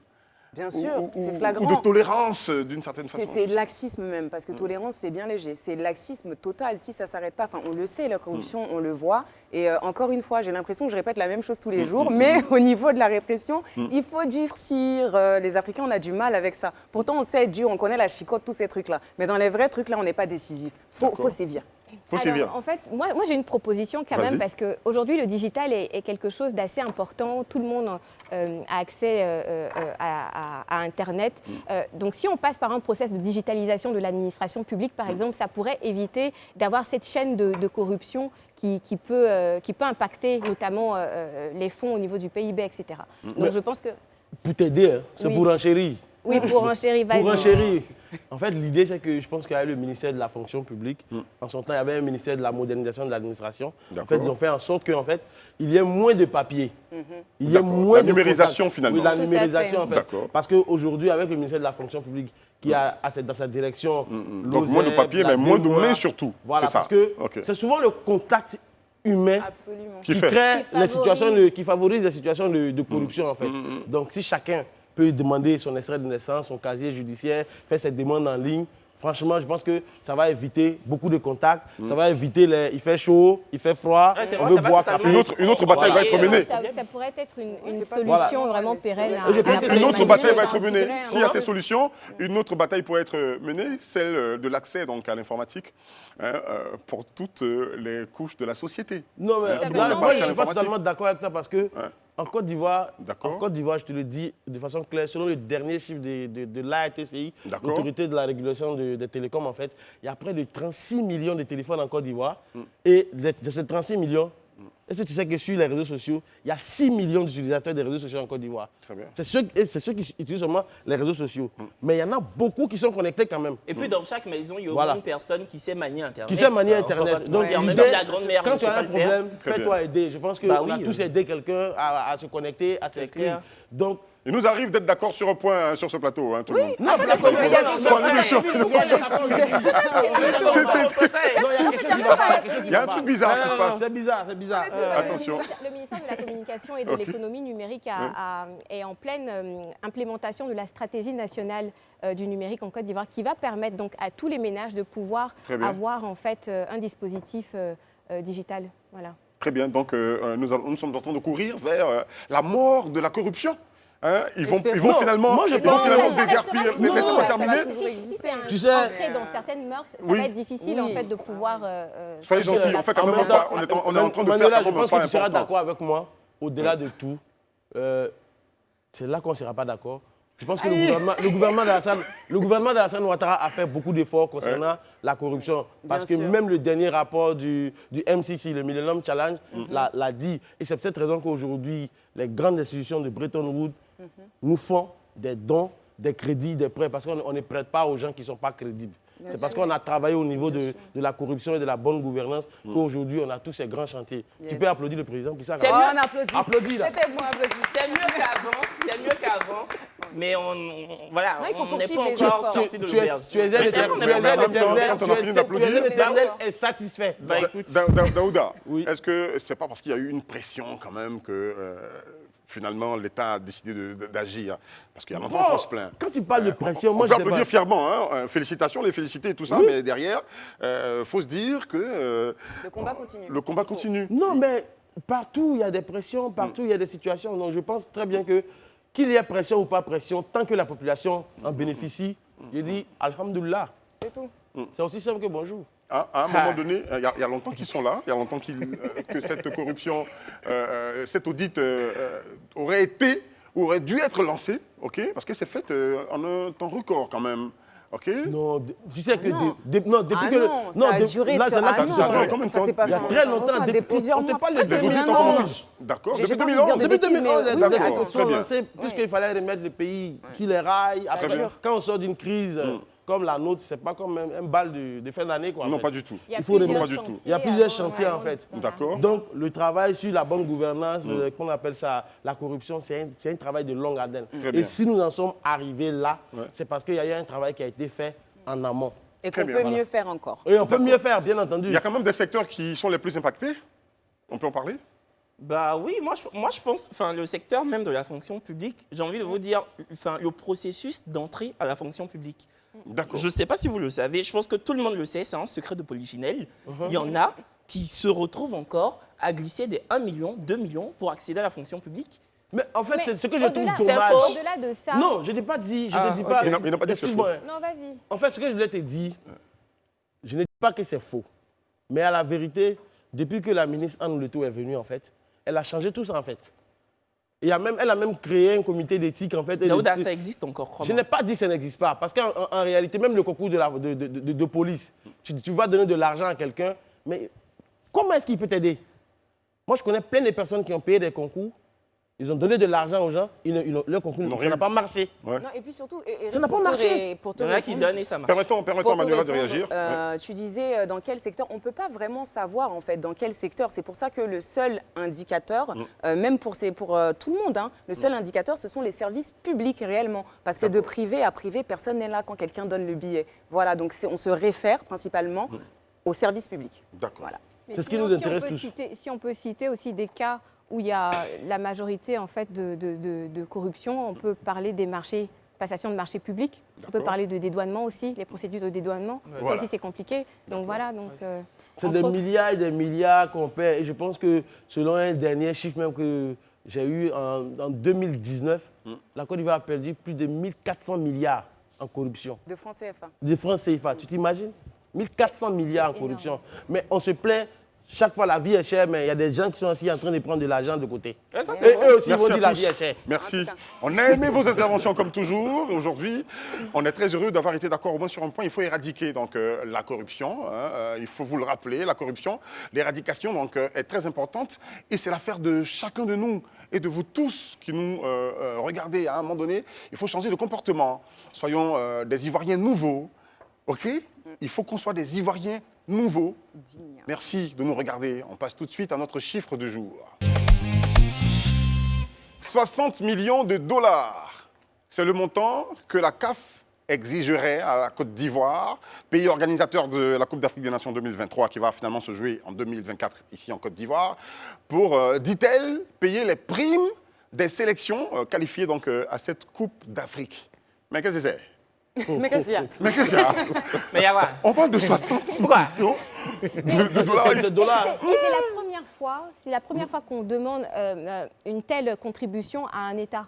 Bien sûr, c'est flagrant. Ou de tolérance d'une certaine façon. C'est laxisme même, parce que tolérance, c'est bien léger. C'est laxisme total, si ça ne s'arrête pas. Enfin, on le sait, la corruption, on le voit. Et encore une fois, j'ai l'impression que je répète la même chose tous les jours, mais au niveau de la répression, il faut durcir. Les Africains, on a du mal avec ça. Pourtant, on sait être dur, on connaît la chicotte, tous ces trucs-là. Mais dans les vrais trucs, là, on n'est pas décisif. Faut sévir. Alors, en fait, moi j'ai une proposition quand même, parce qu'aujourd'hui, le digital est quelque chose d'assez important. Tout le monde a accès à Internet. Donc, si on passe par un process de digitalisation de l'administration publique, par exemple, ça pourrait éviter d'avoir cette chaîne de corruption qui peut impacter notamment les fonds au niveau du PIB, etc. Donc, je pense que... Pour t'aider, hein, c'est pour enchérir. Oui, pour enchérir, vas-y. Pour enchérir. En fait, l'idée, c'est que je pense qu'il y a le ministère de la fonction publique. En son temps, il y avait un ministère de la modernisation de l'administration. En fait, ils ont fait en sorte qu'il y ait moins de papiers. Il y ait moins de numérisation, finalement. Oui, la numérisation, en fait. Parce qu'aujourd'hui, avec le ministère de la fonction publique, qui a dans sa direction... Donc, moins de papiers, mais moins de mains surtout. Voilà, parce que c'est souvent le contact humain qui crée les situations, qui favorise les situations de corruption, en fait. Donc, si chacun peut demander son extrait de naissance, son casier judiciaire, faire cette demande en ligne. Franchement, je pense que ça va éviter beaucoup de contacts. Ça va éviter il fait chaud, il fait froid, on veut boire café. Une autre bataille va être menée. Ça pourrait être une solution vraiment pérenne. Une autre bataille va être menée. S'il y a ces solutions, une autre bataille pourrait être menée, celle de l'accès à l'informatique pour toutes les couches de la société. Non, mais moi, je ne suis pas totalement d'accord avec toi parce que en Côte d'Ivoire, je te le dis de façon claire, selon le dernier chiffre de l'ARTCI, l'autorité de la régulation des télécoms, en fait, il y a près de 36 millions de téléphones en Côte d'Ivoire. Et de ces 36 millions, est-ce que tu sais que sur les réseaux sociaux, il y a 6 millions d'utilisateurs des réseaux sociaux en Côte d'Ivoire? C'est ceux qui utilisent seulement les réseaux sociaux. Mais il y en a beaucoup qui sont connectés quand même. Et puis dans chaque maison, il y a au moins une personne qui sait manier Internet. Qui sait manier Internet. Donc l'idée, quand tu as un problème, fais-toi aider. Je pense qu'on a tous aidé quelqu'un à se connecter, à s'inscrire. Donc, il nous arrive d'être d'accord sur un point sur ce plateau, tout le monde. Non, il y a quelque chose Il y a un truc bizarre qui se passe. C'est bizarre, c'est bizarre. Attention. Le ministère de la Communication et de l'économie numérique est en pleine implémentation de la stratégie nationale du numérique en Côte d'Ivoire, qui va permettre donc à tous les ménages de pouvoir avoir en fait un dispositif digital. Voilà. Très bien. Donc nous sommes en train de courir vers la mort de la corruption. Ils vont finalement déguerpir. Laissez-moi terminer. Si c'est ancré dans certaines mœurs, ça va être difficile en fait de pouvoir... Soyez gentils, en fait, quand même, on est en train de faire je pense que tu seras d'accord avec moi, au-delà de tout, c'est là qu'on ne sera pas d'accord. Je pense que le gouvernement d'Alassane Ouattara a fait beaucoup d'efforts concernant la corruption. Parce que même le dernier rapport du MCC, le Millennium Challenge, l'a dit. Et c'est pour cette raison qu'aujourd'hui, les grandes institutions de Bretton Woods nous font des dons, des crédits, des prêts, parce qu'on ne prête pas aux gens qui ne sont pas crédibles. C'est parce qu'on a travaillé au niveau de la corruption et de la bonne gouvernance qu'aujourd'hui, on a tous ces grands chantiers. Tu peux applaudir le président pour ça. C'est mieux, on applaudit. Applaudis, là. C'était bon, applaudis. C'est mieux qu'avant. Mais on n'est pas encore sorti de l'auberge. Tu es l'éternel est satisfait. Daouda, est-ce que c'est pas parce qu'il y a eu une pression quand même que finalement l'État a décidé d'agir? Parce qu'il y a longtemps qu'on se plaint. Quand tu parles de pression, moi je sais pas. On peut dire fièrement, félicitations, les féliciter et tout ça, mais derrière, faut se dire que le combat continue. Le combat continue. Non, mais partout il y a des pressions, partout il y a des situations. Donc je pense très bien que qu'il y ait pression ou pas pression, tant que la population en bénéficie, je dis alhamdoulilah. C'est tout. C'est aussi simple que bonjour. À un moment donné, il y a longtemps qu'ils sont là, il y a longtemps que cette corruption, cet audit aurait dû être lancé, parce que c'est fait en un temps record quand même. Non, tu sais que depuis que ça a duré, ça s'est pas fait. Il y a très longtemps, depuis plusieurs mois. D'accord. J'ai pas envie de dire de bêtises, mais d'accord, très bien. Puisqu'il fallait remettre le pays sur les rails. Quand on sort d'une crise comme la nôtre, c'est pas comme un bal de fin d'année. Non, pas du tout. Il faut remettre. Il y a plusieurs chantiers en fait. D'accord. Donc le travail sur la bonne gouvernance, qu'on appelle ça la corruption, c'est un travail de longue haleine. Et si nous en sommes arrivés là, c'est parce qu'il y a eu un travail qui a été fait en amont. Et qu'on peut mieux faire encore. Oui, on peut mieux faire, bien entendu. Il y a quand même des secteurs qui sont les plus impactés. On peut en parler? Bah oui, moi je pense, le secteur même de la fonction publique, j'ai envie de vous dire, le processus d'entrée à la fonction publique. D'accord. Je ne sais pas si vous le savez, je pense que tout le monde le sait, c'est un secret de polichinelle. Il y en a qui se retrouvent encore à glisser des 1 million, 2 millions pour accéder à la fonction publique. Mais en fait, c'est ce que je trouve au-delà- dommage. Au-delà de ça. Non, je n'ai pas dit. Je Ah, ne dis ok. pas. Il n'a pas dit que c'est Excuse-moi. Non, vas-y. En fait, ce que je voulais te dire, je ne dis pas que c'est faux. Mais à la vérité, depuis que la ministre Anne Leto est venue, en fait, elle a changé tout ça, en fait. Elle a même créé un comité d'éthique, en fait. Daouda, ça existe encore, crois-moi. Je n'ai pas dit que ça n'existe pas. Parce qu'en réalité, même le concours de police, tu vas donner de l'argent à quelqu'un, mais comment est-ce qu'il peut t'aider? Moi, je connais plein de personnes qui ont payé des concours. Ils ont donné de l'argent aux gens, leur concours, ça n'a pas marché. Ouais. Non, et puis surtout, Ça n'a pas marché. Pour te Il y en a qui répondre, donnent et ça marche. Permettons Pour te Manuela de répondre, réagir. tu disais dans quel secteur, on ne peut pas vraiment savoir en fait dans quel secteur. C'est pour ça que le seul indicateur, même pour tout le monde, hein, le seul indicateur, ce sont les services publics réellement. Parce que de privé à privé, personne n'est là quand quelqu'un donne le billet. Voilà, donc on se réfère principalement aux services publics. D'accord. Voilà. C'est ce qui nous intéresse tous. Si on peut citer aussi des cas où il y a la majorité en fait de corruption, on peut parler des marchés, passation de marchés publics, on peut parler de dédouanement aussi, les procédures de dédouanement. Voilà. Ça aussi c'est compliqué. Donc voilà. Donc, C'est entre des autres- milliards et des milliards qu'on perd. Et je pense que selon un dernier chiffre même que j'ai eu en 2019, la Côte d'Ivoire a perdu plus de 1400 milliards en corruption. De francs CFA. De francs CFA, tu t'imagines 1400 milliards en C'est corruption. Mais on se plaint, chaque fois la vie est chère, mais il y a des gens qui sont aussi en train de prendre de l'argent de côté. Et ça, Et c'est eux aussi Merci vont à dire la tous. vie est chère. Merci. En tout cas. On a aimé vos interventions comme toujours. Aujourd'hui, on est très heureux d'avoir été d'accord au moins sur un point. Il faut éradiquer donc, la corruption. Il faut vous le rappeler, la corruption, l'éradication donc, est très importante. Et c'est l'affaire de chacun de nous et de vous tous qui nous regardez à un moment donné. Il faut changer de comportement. Soyons des Ivoiriens nouveaux. OK? Il faut qu'on soit des Ivoiriens nouveaux. Digne. Merci de nous regarder. On passe tout de suite à notre chiffre du jour. 60 millions de dollars. C'est le montant que la CAF exigerait à la Côte d'Ivoire, pays organisateur de la Coupe d'Afrique des Nations 2023 qui va finalement se jouer en 2024 ici en Côte d'Ivoire, pour, dit-elle, payer les primes des sélections qualifiées donc, à cette Coupe d'Afrique. Mais qu'est-ce que c'est? Mais qu'est-ce qu'il y a? Mais qu'est-ce qu'il y a? Mais il y a quoi? On parle de 60 millions de dollars. De dollars. Et c'est la première fois qu'on demande une telle contribution à un État.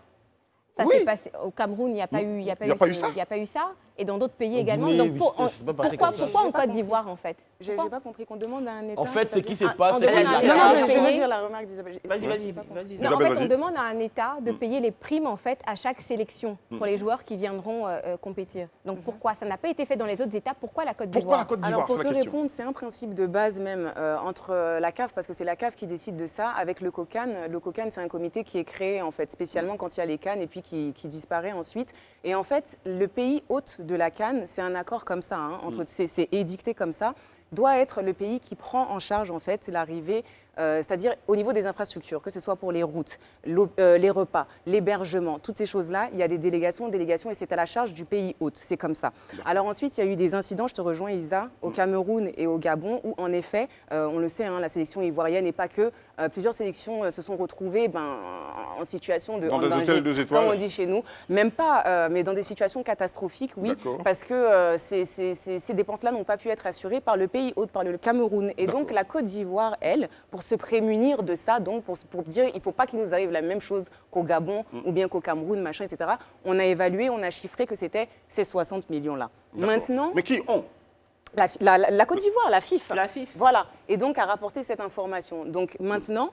Ça Oui. s'est passé au Cameroun, il n'y a pas eu, Il y a pas eu ça. il y a pas eu ça, et dans d'autres pays En également. Guinée, Donc oui, c'est pas passé pourquoi, comme ça. pourquoi en J'ai pas Côte d'Ivoire en fait? J'ai Pourquoi pas compris qu'on demande à un État. En fait, ce qui se c'est-à-dire- passe, on c'est demande que... à un Non, non, État je veux payer- dire la remarque d'Isabelle. Vas-y, Excuse-moi, vas-y, j'ai pas compris. vas-y. Non, en Isabelle, fait, on vas-y. demande à un État de payer les primes en fait à chaque sélection pour les joueurs qui viendront compétir. Donc pourquoi ça n'a pas été fait dans les autres États? Pourquoi la Côte Pourquoi la d'Ivoire? Côte d'Ivoire? Alors pour C'est te la question. répondre, c'est un principe de base même entre la CAF, parce que c'est la CAF qui décide de ça, avec le COCAN. Le COCAN, c'est un comité qui est créé en fait spécialement quand il y a les CAN et puis qui disparaît ensuite. Et en fait, le pays hôte de la CAN, c'est un accord comme ça, hein, c'est édicté comme ça, doit être le pays qui prend en charge en fait l'arrivée, c'est-à-dire au niveau des infrastructures, que ce soit pour les routes, les repas, l'hébergement, toutes ces choses-là, il y a des délégations, et c'est à la charge du pays hôte, c'est comme ça. Alors ensuite, il y a eu des incidents, je te rejoins Isa, au Cameroun et au Gabon, où en effet, on le sait, hein, la sélection ivoirienne et pas que, plusieurs sélections se sont retrouvées en situation de Dans des danger, hôtels 2 étoiles. comme on dit chez nous, même pas, mais dans des situations catastrophiques, oui, D'accord. parce que ces dépenses-là n'ont pas pu être assurées par le pays hôte, par le Cameroun. Et donc la Côte d'Ivoire, elle, pour se prémunir de ça, donc pour dire il ne faut pas qu'il nous arrive la même chose qu'au Gabon ou bien qu'au Cameroun, machin, etc., on a évalué, on a chiffré que c'était ces 60 millions-là. D'accord. Maintenant, Mais qui ont? la Côte d'Ivoire, la FIF. La FIF. Voilà. Et donc, a rapporté cette information. Donc, maintenant,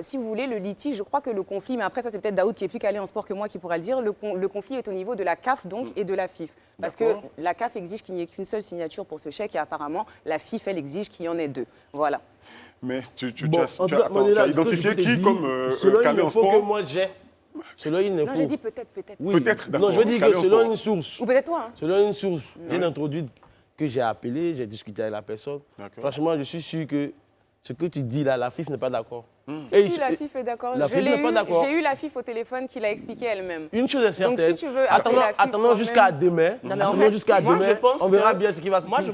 si vous voulez, le litige, je crois que le conflit, mais après, ça, c'est peut-être Daoud qui est plus calé en sport que moi qui pourra le dire, le conflit est au niveau de la CAF, donc, et de la FIF. Parce que D'accord. la CAF exige qu'il n'y ait qu'une seule signature pour ce chèque, et apparemment, la FIF, elle exige qu'il y en ait deux. Voilà. Mais tu Bon, as, en tu tout as- cas, attends, tu Manuela, as ce que identifié je t'ai qui dit, comme selon calé une en info que sport? moi j'ai, selon une info... Non, j'ai dit peut-être. Oui, Peut-être, non, je veux d'accord, dire calé que en selon sport. une source, Ou peut-être toi, hein. selon une source bien introduite que j'ai appelée, j'ai discuté avec la personne. D'accord. Franchement, je suis sûr que ce que tu dis là, la FIF n'est pas d'accord. Si, la FIF est d'accord. La FIF n'est pas d'accord. J'ai eu la FIF au téléphone qui l'a expliqué elle-même. Une chose est certaine. Donc si tu veux appeler la FIF attendons jusqu'à demain. Attendons jusqu'à demain. On verra bien ce qui va se passer.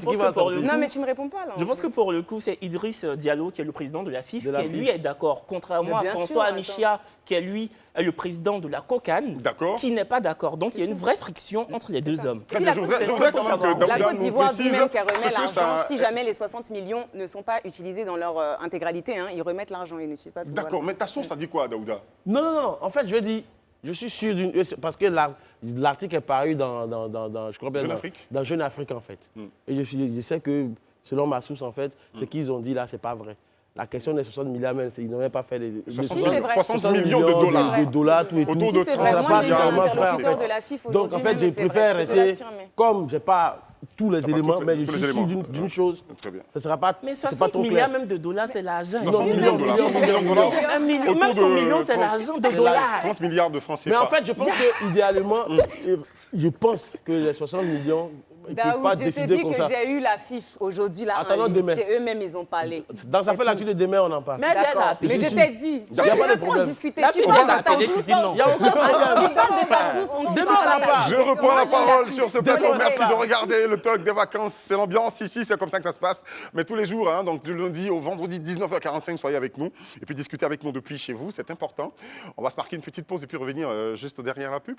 Non, mais tu me réponds pas là. Je pense que pour le coup, c'est Idriss Diallo qui est le président de la FIF qui lui est d'accord, contrairement à François Amichia qui est lui le président de la COCAN qui n'est pas d'accord. Donc il y a une vraie friction entre les deux hommes. La Côte d'Ivoire dit même qu'elle remet l'argent si jamais les 60 millions ne sont pas utilisés dans leur intégralité. Ils remettent l'argent, ils n'utilisent pas tout. D'accord, mais ta source, ça dit quoi, Daouda? Non. En fait, je dis, je suis sûr d'une... Parce que l'article est paru je crois bien, dans Jeune Afrique, en fait. Et je sais que, selon ma source, en fait, ce qu'ils ont dit là, c'est pas vrai. La question des 60 milliards, même, ils n'ont même pas fait les 60 millions de dollars, tout et tout. Si, c'est vrai. Moi, j'ai eu un interlocuteur de la FIF aujourd'hui. Donc, en fait, je préfère rester... Comme je n'ai pas tous les éléments, mais je suis sûr d'une chose. Très bien. Ce sera pas... Mais 60 milliards même de dollars, c'est l'argent. 60 millions de dollars. Même 100 millions, c'est l'argent de dollars. 30 milliards de francs CFA. Mais en fait, je pense qu'idéalement, je pense que les 60 millions... Daoud, je te dis que j'ai eu la FIF aujourd'hui là. C'est eux-mêmes, ils ont parlé. Dans sa fait l'actu de demain, on en parle. Mais je t'ai dit, il n'y a pas de trop discuter. Tu parles de ta source. Il n'y a aucun problème. Tu parles de ta source. Demain, on en parle. Je reprends la parole sur ce plateau. Merci de regarder le talk des vacances. C'est l'ambiance ici, c'est comme ça que ça se passe. Mais tous les jours, donc du lundi au vendredi 19h45, soyez avec nous. Et puis discutez avec nous depuis chez vous, c'est important. On va se marquer une petite pause et puis revenir juste derrière la pub.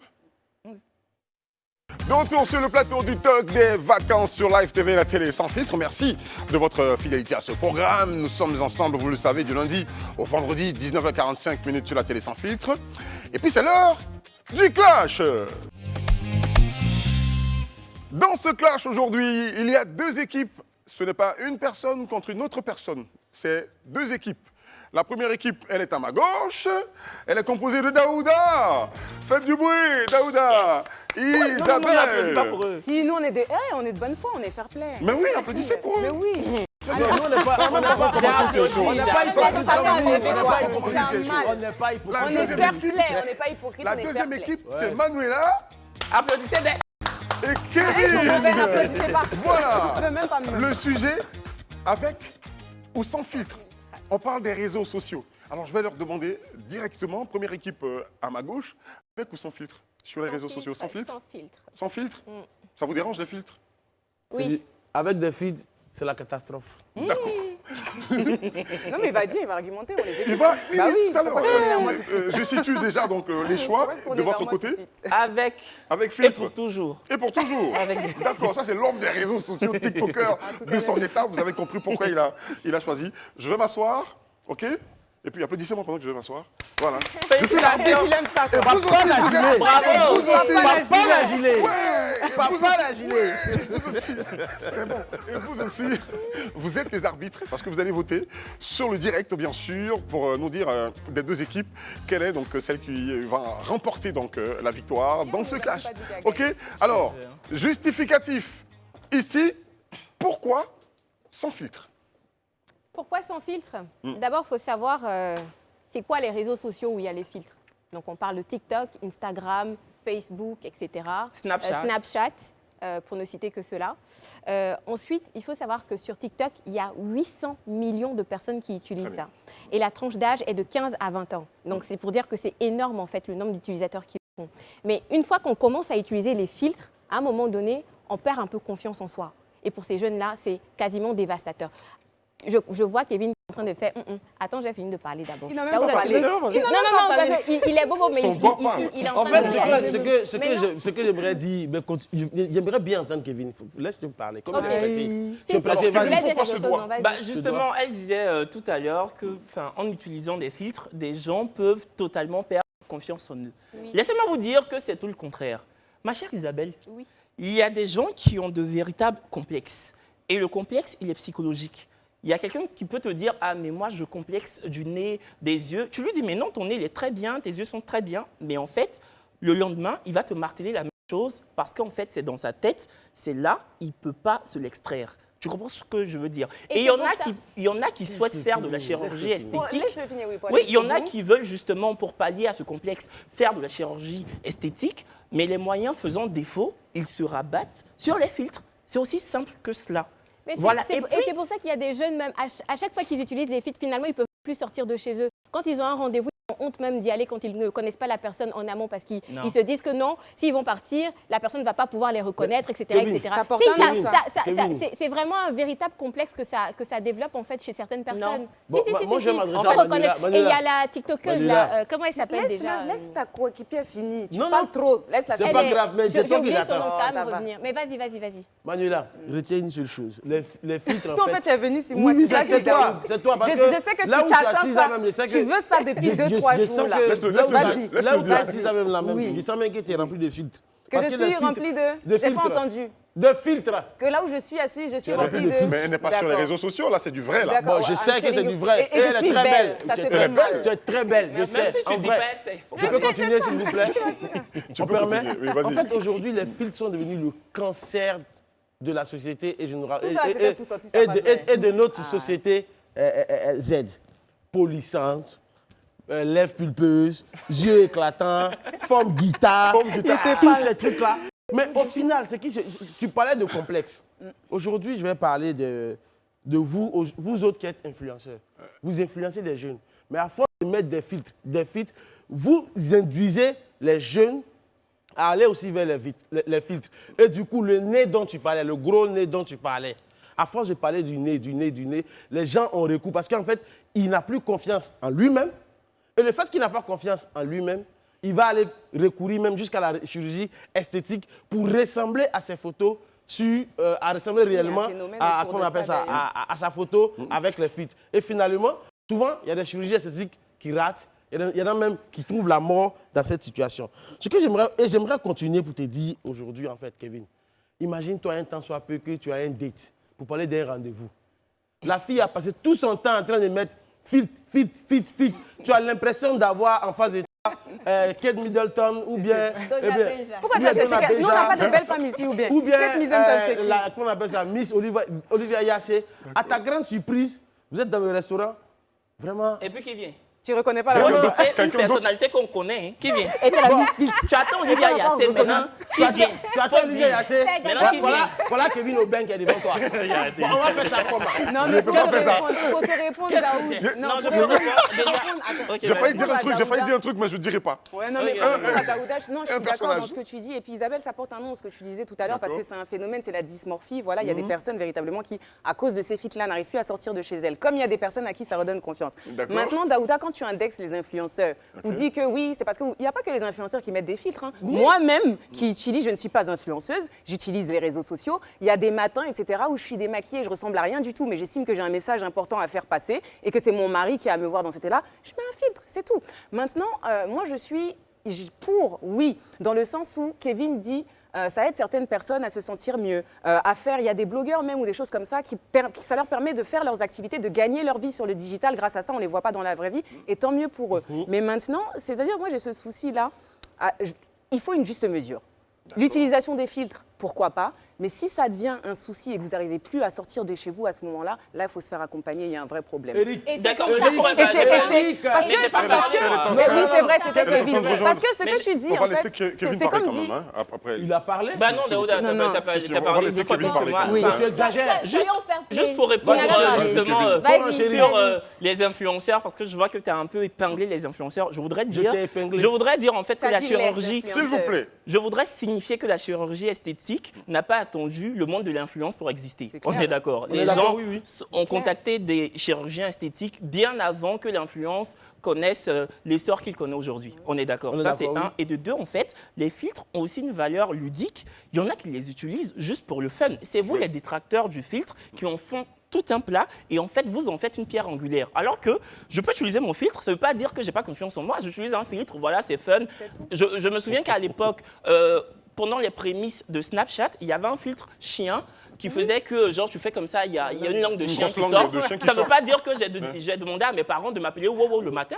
De retour sur le plateau du talk des vacances sur Live TV, la télé sans filtre. Merci de votre fidélité à ce programme. Nous sommes ensemble, vous le savez, du lundi au vendredi, 19h45 sur la télé sans filtre. Et puis c'est l'heure du clash. Dans ce clash aujourd'hui, il y a deux équipes. Ce n'est pas une personne contre une autre personne. C'est deux équipes. La première équipe, elle est à ma gauche. Elle est composée de Daouda. Faites du bruit, Daouda. Isabelle. Si nous, on est de bonne foi, on est fair play. Mais oui, applaudissez pour eux. Mais oui. Nous, on n'est pas hypocrite. On est fair play, on n'est pas hypocrite. La deuxième équipe, c'est Manuela. Applaudissez des... Et Kevin. Voilà. Même pas me... Le sujet, avec ou sans filtre. On parle des réseaux sociaux. Alors, je vais leur demander directement, première équipe à ma gauche, avec ou sans filtre sur les réseaux sociaux? Sans filtre? Sans filtre. Sans filtre? Ça vous dérange les filtres? Oui. Avec des filtres, c'est la catastrophe. D'accord. Non, mais il va dire, il va argumenter, on les écoute. Oui, tout à l'heure. Je situe déjà donc, les choix de votre côté. Avec filtre. Et pour toujours. Et pour toujours. D'accord, ça c'est l'homme des réseaux sociaux, TikToker de son état. Vous avez compris pourquoi il a choisi. Je vais m'asseoir, ok? Et puis applaudissez-moi pendant que je vais m'asseoir. Voilà. Je suis là, il aime ça. Papa la gilet. Bravo. Papa la gilet. Papa la gilet. Vous aussi. C'est bon. Et vous aussi, vous êtes les arbitres parce que vous allez voter sur le direct, bien sûr, pour nous dire des deux équipes quelle est donc celle qui va remporter donc la victoire dans ce clash. Ok. Alors, justificatif. Ici, pourquoi sans filtre? Pourquoi sans filtre? D'abord, il faut savoir c'est quoi les réseaux sociaux où il y a les filtres. Donc, on parle de TikTok, Instagram, Facebook, etc. Snapchat, pour ne citer que cela. Ensuite, il faut savoir que sur TikTok, il y a 800 millions de personnes qui utilisent ça. Et la tranche d'âge est de 15 à 20 ans. Donc, c'est pour dire que c'est énorme, en fait, le nombre d'utilisateurs qui le font. Mais une fois qu'on commence à utiliser les filtres, à un moment donné, on perd un peu confiance en soi. Et pour ces jeunes-là, c'est quasiment dévastateur. Je vois Kevin en train de faire Attends, j'ai fini de parler d'abord. Il n'a même pas parlé. Non, parce qu'il est beau, mais il est en train de parler. Ce que j'aimerais dire, j'aimerais bien entendre Kevin. Laisse-le parler. Justement, elle disait tout à l'heure qu'en utilisant des filtres, des gens peuvent totalement perdre confiance en eux. Oui. Laissez-moi vous dire que c'est tout le contraire. Ma chère Isabelle, il y a des gens qui ont de véritables complexes. Et le complexe, il est psychologique. Il y a quelqu'un qui peut te dire « Ah, mais moi, je complexe du nez, des yeux. » Tu lui dis « Mais non, ton nez, il est très bien, tes yeux sont très bien. » Mais en fait, le lendemain, il va te marteler la même chose parce qu'en fait, c'est dans sa tête. C'est là, il ne peut pas se l'extraire. Tu comprends ce que je veux dire? Et il y en a qui souhaitent faire de la chirurgie esthétique. Oui, il y en a qui veulent justement, pour pallier à ce complexe, faire de la chirurgie esthétique. Mais les moyens faisant défaut, ils se rabattent sur les filtres. C'est aussi simple que cela. Mais voilà. Et c'est pour ça qu'il y a des jeunes, même à chaque fois qu'ils utilisent les filtres, finalement, ils peuvent plus sortir de chez eux. Quand ils ont un rendez-vous, ils ont honte même d'y aller quand ils ne connaissent pas la personne en amont parce qu'ils se disent que non, s'ils vont partir, la personne ne va pas pouvoir les reconnaître, etc. etc. C'est vraiment un véritable complexe que ça développe en fait chez certaines personnes. Bon, si. Moi, je On peut reconnaître. Et il y a la TikTokeuse là, comment elle s'appelle déjà? Laisse ta coéquipière finir. Tu Non, parles non. trop. Laisse-la C'est finir. pas grave, mais J'ai c'est toi qui oublié son nom, l'attends. ça va me revenir. Mais vas-y. Manuela, retiens une seule chose. Les filtres, Toi, en fait, tu es venu sur moi. Oui, c'est toi. Parce Je que sais que là où tu attends assise ça. là même, je sais que- Tu veux ça depuis 2-3 jours là. Vas-y. Là où tu es assise là même, Oui. je sens même que tu es rempli de filtres. Que Parce je les suis filtres- remplie de... de J'ai pas filtres. entendu. De filtres. Que là où je suis assise, je suis remplie de... Mais elle n'est pas sur les réseaux sociaux, là, c'est du vrai, là. D'accord. Bon, je sais que c'est du vrai. Et je suis belle. Ça te fait mal. Tu es très belle, je sais. En vrai. Je peux continuer, s'il vous plaît? Tu On peux permet? continuer, oui, En vas-y. fait, aujourd'hui, les filtres sont devenus le cancer de la société et de notre société Z. Polissante, lèvres pulpeuses, yeux éclatants, forme guitare, tous ces trucs-là. Mais au final, tu parlais de complexe. Aujourd'hui, je vais parler de vous autres qui êtes influenceurs. Vous influencez les jeunes. Mais à force de mettre des filtres, vous induisez les jeunes à aller aussi vers les filtres. Et du coup, le nez dont tu parlais, le gros nez dont tu parlais, à force de parler du nez, les gens ont recours parce qu'en fait, il n'a plus confiance en lui-même. Et le fait qu'il n'a pas confiance en lui-même, il va aller recourir même jusqu'à la chirurgie esthétique pour ressembler à ses photos, à ressembler réellement à sa photo avec les filtres. Et finalement, souvent, il y a des chirurgies esthétiques qui ratent. Il y en a même qui trouvent la mort dans cette situation. Ce que j'aimerais continuer pour te dire aujourd'hui, en fait, Kevin. Imagine-toi un temps soit peu que tu as un date pour parler d'un rendez-vous. La fille a passé tout son temps en train de mettre filtre. Tu as l'impression d'avoir en face de toi Kate Middleton ou bien... Pourquoi tu as cherché Kate? Nous, on n'a pas de belles femmes ici ou bien Kate Middleton, c'est qui? Comment on appelle ça? Miss Olivia Yassé. À ta grande surprise, vous êtes dans le restaurant. Vraiment... Et puis qui vient? Tu ne reconnais pas la Moi, c'était une personnalité qu'on connaît, hein. Qui vient? Et puis la musique. Tu attends Olivia Yassé maintenant. Qui vient? Tu attends Olivia Yassé. Maintenant, qui vient? Voilà Kevin Aubin qui est devant toi. Bon, on va faire ça comment? Non, mais pour te répondre, Daoud. Non, je peux répondre. J'ai failli dire un truc, mais je ne dirai pas. Ouais, non, mais par rapport à Daouda, non, je suis d'accord dans ce que tu dis. Et puis Isabelle, ça porte un nom, ce que tu disais tout à l'heure, parce que c'est un phénomène, c'est la dysmorphie. Voilà, il y a des personnes véritablement qui, à cause de ces filtres-là, n'arrivent plus à sortir de chez elles. Comme il y a des personnes à qui ça redonne confiance. Maintenant, Daouda, quand tu indexes les influenceurs, vous dites que oui, c'est parce qu'il n'y a pas que les influenceurs qui mettent des filtres. Hein. Moi-même, qui utilise, je ne suis pas influenceuse, j'utilise les réseaux sociaux. Il y a des matins, etc., où je suis démaquillée, je ressemble à rien du tout, mais j'estime que j'ai un message important à faire passer et que c'est mon mari qui a à me voir dans cet état-là. Je mets un filtre, c'est tout. Maintenant, moi, je suis pour, oui, dans le sens où Kevin dit ça aide certaines personnes à se sentir mieux, à faire, il y a des blogueurs même ou des choses comme ça qui ça leur permet de faire leurs activités, de gagner leur vie sur le digital. Grâce à ça, on ne les voit pas dans la vraie vie et tant mieux pour eux. Mais maintenant, c'est-à-dire, moi j'ai ce souci-là, il faut une juste mesure. L'utilisation des filtres, pourquoi pas, mais si ça devient un souci et que vous n'arrivez plus à sortir de chez vous à ce moment-là, là, il faut se faire accompagner, il y a un vrai problème. D'accord, oui, c'est vrai, c'était Kevin. Parce que ce que tu dis, en fait, c'est comme dit... Il a parlé? Bah non, Daouda, t'as parlé deux fois plus que moi. Oui, tu exagères. Juste pour répondre justement sur les influenceurs, parce que je vois que tu as un peu épinglé les influenceurs, je voudrais dire en fait que la chirurgie... S'il vous plaît. Je voudrais signifier que la chirurgie esthétique n'a pas attendu le monde de l'influence pour exister. On est d'accord. Les gens ont contacté des chirurgiens esthétiques bien avant que l'influence connaisse l'essor qu'il connaît aujourd'hui. On est d'accord. Ça, c'est un. Et de deux, en fait, les filtres ont aussi une valeur ludique. Il y en a qui les utilisent juste pour le fun. C'est vous, les détracteurs du filtre, qui en font tout un plat et en fait, vous en faites une pierre angulaire. Alors que je peux utiliser mon filtre, ça ne veut pas dire que je n'ai pas confiance en moi. J'utilise un filtre, voilà, c'est fun. Je me souviens qu'à l'époque, pendant les prémices de Snapchat, il y avait un filtre chien qui faisait que, genre, tu fais comme ça, il y a une langue de chien qui sort. Ça ne veut pas dire que j'ai demandé à mes parents de m'appeler Wow le matin.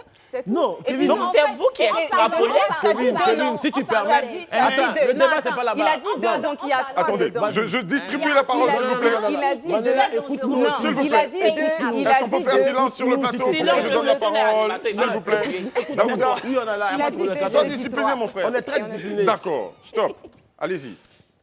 Non, Kevin. Donc, c'est vous qui extrapolez. Kevin, si tu permets. Attends, le débat, c'est pas là-bas. Il a dit deux, donc il y a trois. Attendez, je distribue la parole, s'il vous plaît. Il a dit deux. Écoute-nous, s'il vous plaît. Il a dit deux. Est-ce qu'on peut faire silence sur le plateau pour que je donne la parole, s'il vous plaît? Daouda, Oui, on a là. sois discipliné, mon frère. On est très discipliné. D'accord, stop. Allez-y.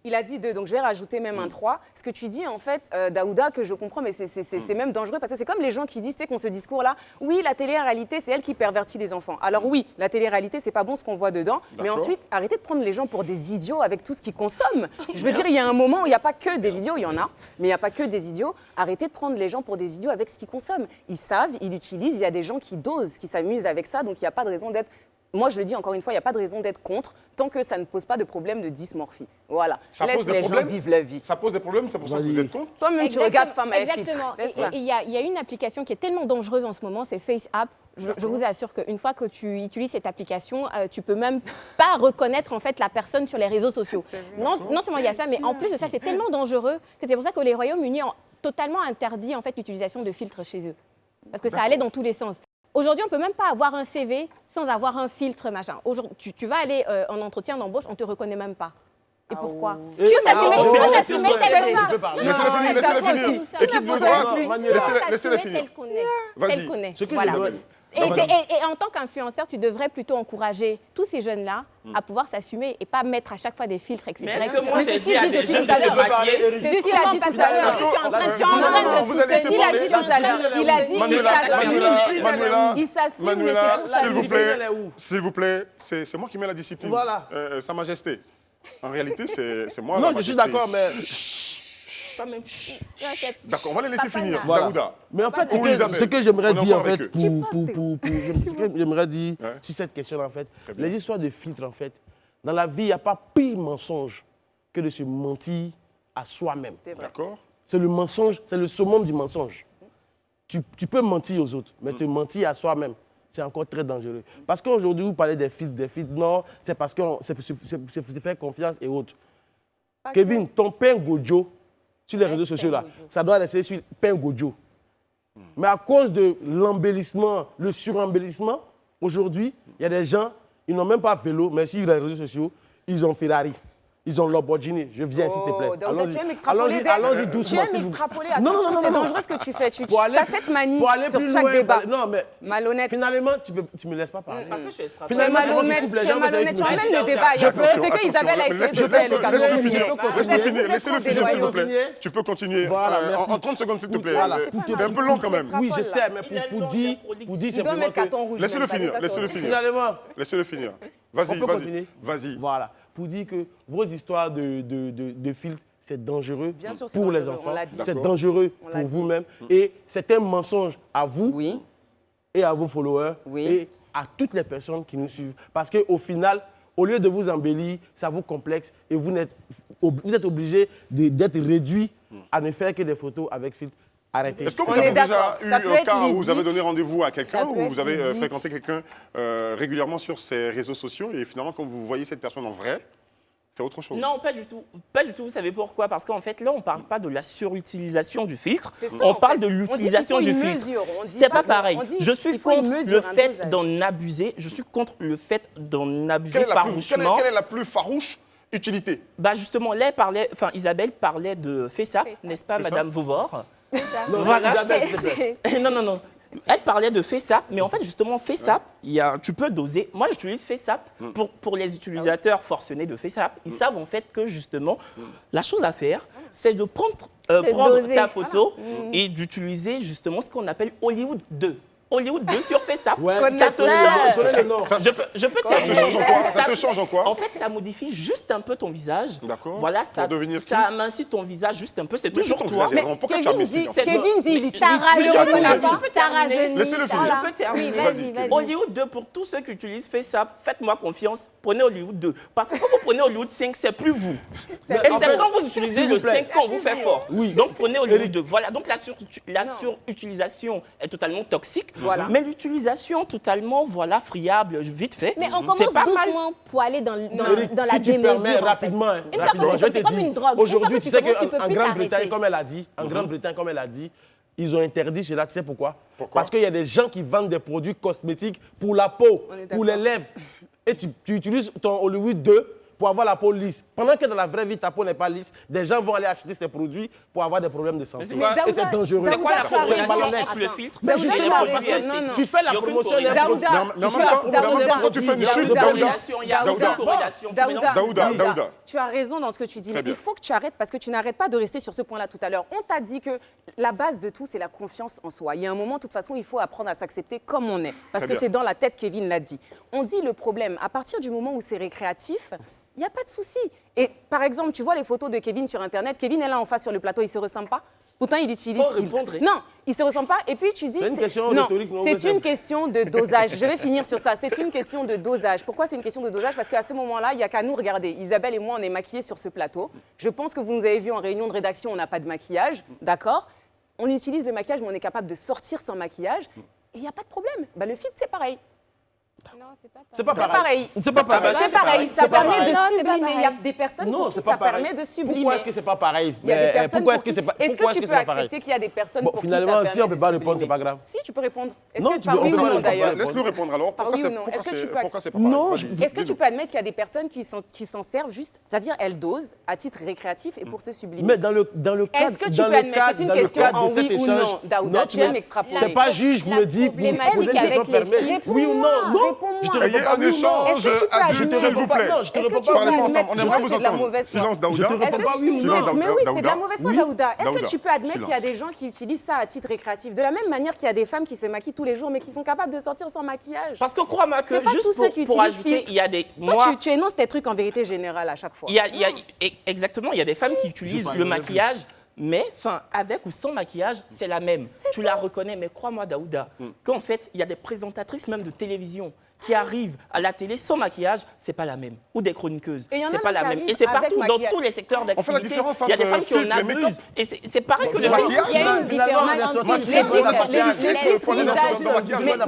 Il a dit 2, donc je vais rajouter même un 3. Ce que tu dis, en fait, Daouda, que je comprends, mais c'est même dangereux parce que c'est comme les gens qui disent, tu sais, qu'on ce discours-là, oui, la télé-réalité, c'est elle qui pervertit les enfants. Alors oui, la télé-réalité, c'est pas bon ce qu'on voit dedans, mais ensuite, arrêtez de prendre les gens pour des idiots avec tout ce qu'ils consomment. Je veux dire, il y a un moment où il n'y a pas que des idiots, il y en a, mais il n'y a pas que des idiots. Arrêtez de prendre les gens pour des idiots avec ce qu'ils consomment. Ils savent, ils utilisent, il y a des gens qui dosent, qui s'amusent avec ça, donc il n'y a pas de raison d'être... Moi, je le dis encore une fois, il n'y a pas de raison d'être contre tant que ça ne pose pas de problème de dysmorphie. Voilà. Laisse les gens vivre leur vie. Ça pose des problèmes, c'est pour ça que vous êtes contre. Toi-même, tu regardes Femme à filtre. Exactement. Il y a une application qui est tellement dangereuse en ce moment, c'est FaceApp. Je vous assure qu'une fois que tu utilises cette application, tu peux même pas reconnaître en fait la personne sur les réseaux sociaux. Non seulement il y a ça, mais en plus de ça, c'est tellement dangereux que c'est pour ça que les Royaumes-Unis ont totalement interdit en fait l'utilisation de filtres chez eux. Parce que ça allait dans tous les sens. Aujourd'hui, on ne peut même pas avoir un CV sans avoir un filtre, machin. Tu vas aller en entretien d'embauche, on ne te reconnaît même pas. Et pourquoi? Il faut s'assumer laissez-les finir. Tel qu'on est. Voilà. Et en tant qu'influenceur, tu devrais plutôt encourager tous ces jeunes-là à pouvoir s'assumer et pas mettre à chaque fois des filtres, etc. Mais est-ce que moi j'ai dit à des jeunes de se maquiller? C'est ce qu'il a dit tout à l'heure. Il a dit tout à l'heure. Il a dit il s'assume, mais c'est pour ça. S'il vous plaît, c'est moi qui mets la discipline. Voilà. Sa Majesté. En réalité, c'est moi. Non, je suis d'accord, mais... D'accord, on va les laisser finir. Daouda. Mais en fait, ce que j'aimerais dire, en fait, j'aimerais dire sur cette question, en fait, les histoires de filtres, en fait, dans la vie, il n'y a pas pire mensonge que de se mentir à soi-même. D'accord. C'est le mensonge, c'est le summum du mensonge. Tu peux mentir aux autres, mais te mentir à soi-même, c'est encore très dangereux. Parce qu'aujourd'hui, vous parlez des filtres, non, c'est parce que c'est faire confiance et autres. Kevin, ton pain Gojo, sur les réseaux sociaux, là, ça doit rester sur pain Gojo. Mais à cause de l'embellissement, le surembellissement, aujourd'hui, il y a des gens, ils n'ont même pas vélo, mais sur les réseaux sociaux, ils ont Ferrari. Ils ont Lamborghini. Je viens, s'il te plaît. Allons-y doucement. Tu aimes extrapoler. Attention, c'est dangereux ce que tu fais. Tu as cette manie sur chaque débat. Non, mais malhonnête. Finalement, tu ne me laisses pas parler. Parce que je suis extrapolé. Tu es malhonnête. Tu emmènes le débat. C'est que Isabelle a essayé de faire le Laisse-le finir, s'il vous plaît. Tu peux continuer. En 30 secondes, s'il te plaît. C'est un peu long quand même. Oui, je sais, mais pour dire simplement que... Laissez-le finir. Finalement. Laissez-le finir. Vas-y. Vas-y. Voilà. Pour dire que vos histoires de filtres, c'est dangereux pour les enfants, c'est dangereux pour vous-même et c'est un mensonge à vous et à vos followers et à toutes les personnes qui nous suivent. Parce qu'au final, au lieu de vous embellir, ça vous complexe et vous êtes obligé d'être réduit à ne faire que des photos avec filtres. Arrêtez. Est-ce que vous avez déjà eu un cas où vous avez donné rendez-vous à quelqu'un ou vous avez fréquenté quelqu'un régulièrement sur ses réseaux sociaux et finalement, quand vous voyez cette personne en vrai, c'est autre chose? Non, pas du tout. Pas du tout. Vous savez pourquoi? Parce qu'en fait, là, on ne parle pas de la surutilisation du filtre. On parle de l'utilisation du filtre. C'est pas pareil. Je suis contre le fait d'en abuser. Je suis contre le fait d'en abuser farouchement. Quelle est la plus farouche utilité? Bah justement, Isabelle parlait de FaceApp, n'est-ce pas, Madame Vauvor? Non, voilà. Non. Elle parlait de FaceApp, mais en fait, justement, FaceApp, tu peux doser. Moi, j'utilise FaceApp pour les utilisateurs forcenés de FaceApp. Ils savent en fait que, justement, la chose à faire, c'est de prendre ta photo et d'utiliser, justement, ce qu'on appelle Hollywood 2. Hollywood 2 sur FaceApp, ça te change. Je peux te ça te change en quoi? En fait, ça modifie juste un peu ton visage. D'accord. Voilà, ça amincit ton visage juste un peu. C'est toujours toi. Mais Kevin dit, il utilise. Laissez-le finir. Je peux terminer. Hollywood 2, pour tous ceux qui utilisent FaceApp, faites-moi confiance, prenez Hollywood 2. Parce que quand vous prenez Hollywood 5, c'est plus vous. Et c'est quand vous utilisez le 5 qu'on vous fait fort. Donc prenez Hollywood 2. Voilà, donc la surutilisation est totalement toxique. Voilà. Mais l'utilisation totalement friable, vite fait. Mais on commence doucement pour aller dans la démesure. Si tu permets, rapidement, c'est comme une drogue. Aujourd'hui, tu sais qu'en Grande-Bretagne, comme elle a dit, ils ont interdit cela. Tu sais pourquoi? Parce qu'il y a des gens qui vendent des produits cosmétiques pour la peau, pour les lèvres. Et tu utilises ton Hollywood 2 pour avoir la peau lisse. Pendant que dans la vraie vie, ta peau n'est pas lisse, des gens vont aller acheter ces produits pour avoir des problèmes de santé. Et c'est dangereux. C'est quoi la corrélation entre le filtre et les produits esthétiques? Tu fais la promotion d'un produit. Quand tu fais une chute, Daouda, tu as raison dans ce que tu dis, mais il faut que tu arrêtes parce que tu n'arrêtes pas de rester sur ce point-là tout à l'heure. On t'a dit que la base de tout, c'est la confiance en soi. Il y a un moment, de toute façon, il faut apprendre à s'accepter comme on est. Parce que c'est dans la tête, Kevin l'a dit. On dit le problème, à partir du moment où c'est récréatif, il n'y a pas de souci. Et par exemple, tu vois les photos de Kevin sur Internet, Kevin est là en face sur le plateau, il ne se ressemble pas. Pourtant, il utilise filtre. Non, il ne se ressemble pas. Et puis, tu dis... C'est une question rhétorique. Non, c'est une question de dosage. Je vais finir sur ça. C'est une question de dosage. Pourquoi c'est une question de dosage? Parce qu'à ce moment-là, il n'y a qu'à nous regarder. Isabelle et moi, on est maquillés sur ce plateau. Je pense que vous nous avez vus en réunion de rédaction, on n'a pas de maquillage. D'accord? On utilise le maquillage, mais on est capable de sortir sans maquillage. Et il n'y a pas de problème. Le filtre, c'est pareil. Non, c'est pas C'est pas pareil. C'est pas pareil. Ça permet de sublimer. Il y a des personnes pour qui ça permet de sublimer. Pourquoi est-ce que c'est pas pareil? Pourquoi est-ce que c'est pas pareil? Est-ce que tu peux accepter qu'il y a des personnes pour qui ça permet de sublimer? Finalement, si on ne peut pas répondre, c'est pas grave. Si, tu peux répondre. Non, tu peux répondre d'ailleurs. Laisse-le répondre alors. Pourquoi c'est pas pareil? Est-ce que tu peux admettre qu'il y a des personnes qui s'en servent juste, c'est-à-dire elles dosent à titre récréatif et pour se sublimer? Mais dans le cadre, est-ce que tu peux admettre, c'est une question en oui ou non, Daouda, tu aimes extrapoler? T'es pas juge, vous me dites, vous posez des questions fermées. Oui ou non? Non, je te réponds pas. Un échange, s'il vous plaît. Est-ce que tu peux admettre, on aimerait vous entendre. Silence, Daouda. Mais oui, c'est de la mauvaise foi, Daouda. Est-ce que tu peux admettre qu'il y a des gens qui utilisent ça à titre récréatif? De la même manière qu'il y a des femmes qui se maquillent tous les jours, mais qui sont capables de sortir sans maquillage. Parce que crois-moi que juste pour ajouter, il y a des... Toi, tu énonces tes trucs en vérité générale à chaque fois. Exactement, il y a des femmes qui utilisent le maquillage. Mais, avec ou sans maquillage, c'est la même. Tu la reconnais, mais crois-moi, Daouda, qu'en fait, il y a des présentatrices même de télévision qui arrivent à la télé sans maquillage, c'est pas la même. Ou des chroniqueuses, c'est pas la même. Et c'est partout, dans tous les secteurs d'activité. Il y a des femmes qui en abusent. Et c'est pareil que le maquillage. Il y a une différence entre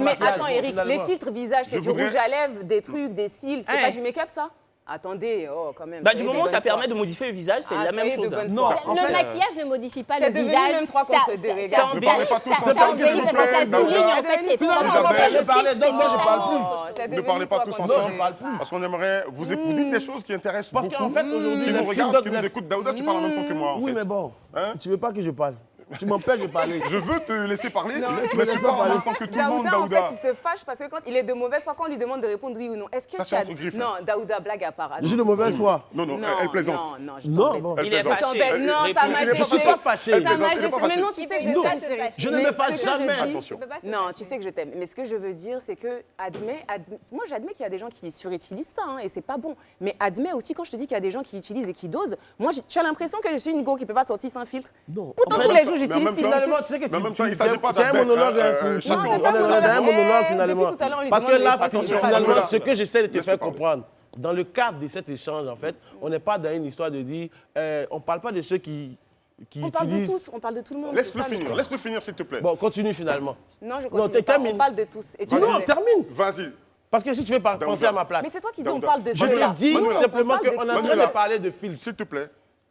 mais attends, Eric, les filtres visage, c'est du rouge à lèvres, des trucs, des cils, c'est pas du make-up, ça? Attendez, quand même. Du moment où ça permet de modifier le visage, c'est la même chose. Non, le maquillage ne modifie pas le visage. C'est devenu même 3 contre 2, regarde. Ne parlez pas tous ensemble. Ça embellit parce que ça souligne en fait tes Moi, je parle plus. Ne parlez pas tous ensemble. Parce qu'on aimerait... Vous dites des choses qui intéressent beaucoup. Parce qu'en fait, aujourd'hui, qui nous regardent, qui nous écoutent. Daouda, tu parles en même temps que moi, en fait. Oui, mais bon, tu veux pas que je parle. Tu m'empêches de parler. Je veux te laisser parler, mais tu parles en même temps que tout le monde, Daouda. En fait, il se fâche parce que quand il est de mauvaise foi, quand on lui demande de répondre oui ou non, est-ce que tu as... Non, Daouda, blague à part. Je suis de mauvaise foi. Non, elle plaisante. Non, je t'embête. Il est fâché. Non, ça m'a Je ne suis pas fâché. Mais non, tu sais que je t'aime, chérie. Je ne me fâche jamais. Attention. Non, tu sais que je t'aime. Mais ce que je veux dire, c'est que moi, j'admets qu'il y a des gens qui surutilisent ça, et c'est pas bon. Mais admets aussi, quand je te dis qu'il y a des gens qui utilisent et qui dosent, moi, tu as l'impression que je suis une go qui ne peut pas sortir sans filtre. Non. Pourtant, tous les jours, j'utilise filtre. Tu sais que c'est un monologue. C'est un monologue finalement. Parce que là, finalement, ce que j'essaie de te faire comprendre, dans le cadre de cet échange, en fait, on n'est pas dans une histoire de dire, on ne parle pas de ceux qui on parle de tous, on parle de tout le monde. Laisse-le finir, s'il te plaît. Bon, continue finalement. Non, je continue pas. On parle de tous. Non, termine. Vas-y. Parce que si tu veux penser à ma place. Mais c'est toi qui dis on parle de Je te dis simplement qu'on est en train de parler de films. S'il te plaît,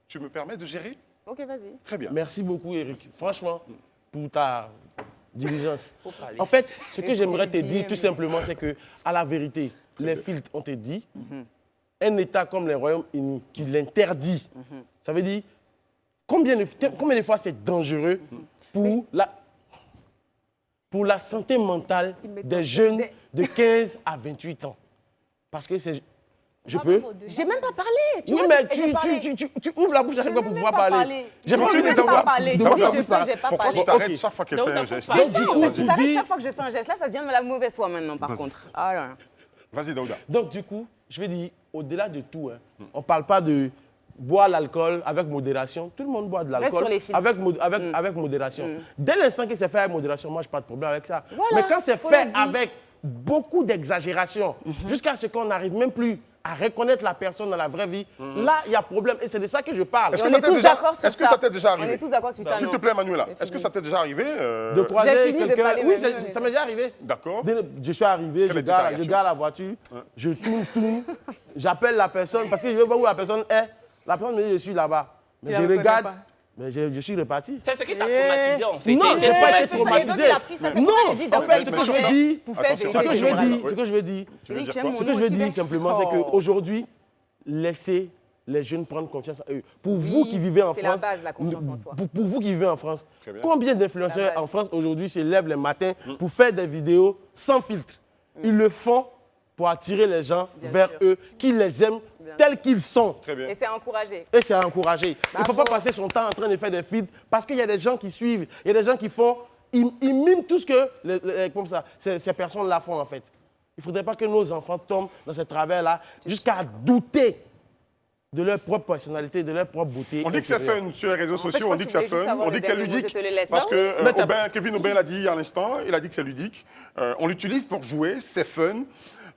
tu me permets de gérer? Ok, vas-y. Très bien. Merci beaucoup, Eric. Franchement, pour ta diligence. En fait, ce que j'aimerais te dire, tout simplement, c'est que, à la vérité, les filtres, on te dit, un État comme les Royaumes-Unis qui l'interdit, ça veut dire combien de fois c'est dangereux pour la santé mentale des jeunes de 15 à 28 ans. Parce que c'est... Je peux? J'ai même pas parlé. Oui, mais tu ouvres la bouche à chaque fois pour pouvoir parler. J'ai même pas parlé. J'ai pas parlé. Pourquoi tu t'arrêtes chaque fois qu'elle fait un geste? C'est ça, en fait. Tu t'arrêtes chaque fois que je fais un geste. Là, ça devient de la mauvaise foi maintenant, par contre. Vas-y, Daouda. Donc, du coup, je vais dire, au-delà de tout, on ne parle pas de boire l'alcool avec modération. Tout le monde boit de l'alcool avec modération. Dès l'instant que c'est fait avec modération, moi, je n'ai pas de problème avec ça. Mais quand c'est fait avec beaucoup d'exagération, jusqu'à ce qu'on n'arrive même plus à reconnaître la personne dans la vraie vie, là, il y a problème. Et c'est de ça que je parle. Est-ce que ça t'est déjà arrivé? On est tous d'accord sur ça. S'il te plaît, Manuela, est-ce que ça t'est déjà arrivé de croiser quelqu'un? Oui, ça m'est déjà arrivé. D'accord. Je suis arrivé, je gare la voiture, je tourne, j'appelle la personne, parce que je veux voir où la personne est. La personne me dit, je suis là-bas. Mais je regarde. Mais je suis reparti. C'est ce qui t'a traumatisé en fait. Non, je n'ai pas été traumatisé. Non, en fait, ce que je veux dire simplement, c'est qu'aujourd'hui, laisser les jeunes prendre confiance en eux. Pour vous qui vivez en France, c'est la base, la confiance en soi. Pour vous qui vivez en France, combien d'influenceurs en France aujourd'hui se lèvent le matin pour faire des vidéos sans filtre? Ils le font pour attirer les gens vers eux, qu'ils les aiment tels qu'ils sont. Et c'est encouragé. Et c'est encouragé. Il ne faut pas passer son temps en train de faire des filtres parce qu'il y a des gens qui suivent, il y a des gens qui font, ils miment tout ce que comme ça, ces personnes-là font en fait. Il ne faudrait pas que nos enfants tombent dans ce travers-là jusqu'à douter de leur propre personnalité, de leur propre beauté. On dit que c'est fun sur les réseaux sociaux, on dit que c'est fun, on dit que c'est ludique. Parce que que Kevin Aubin l'a dit à l'instant, il a dit que c'est ludique. On l'utilise pour jouer, c'est fun,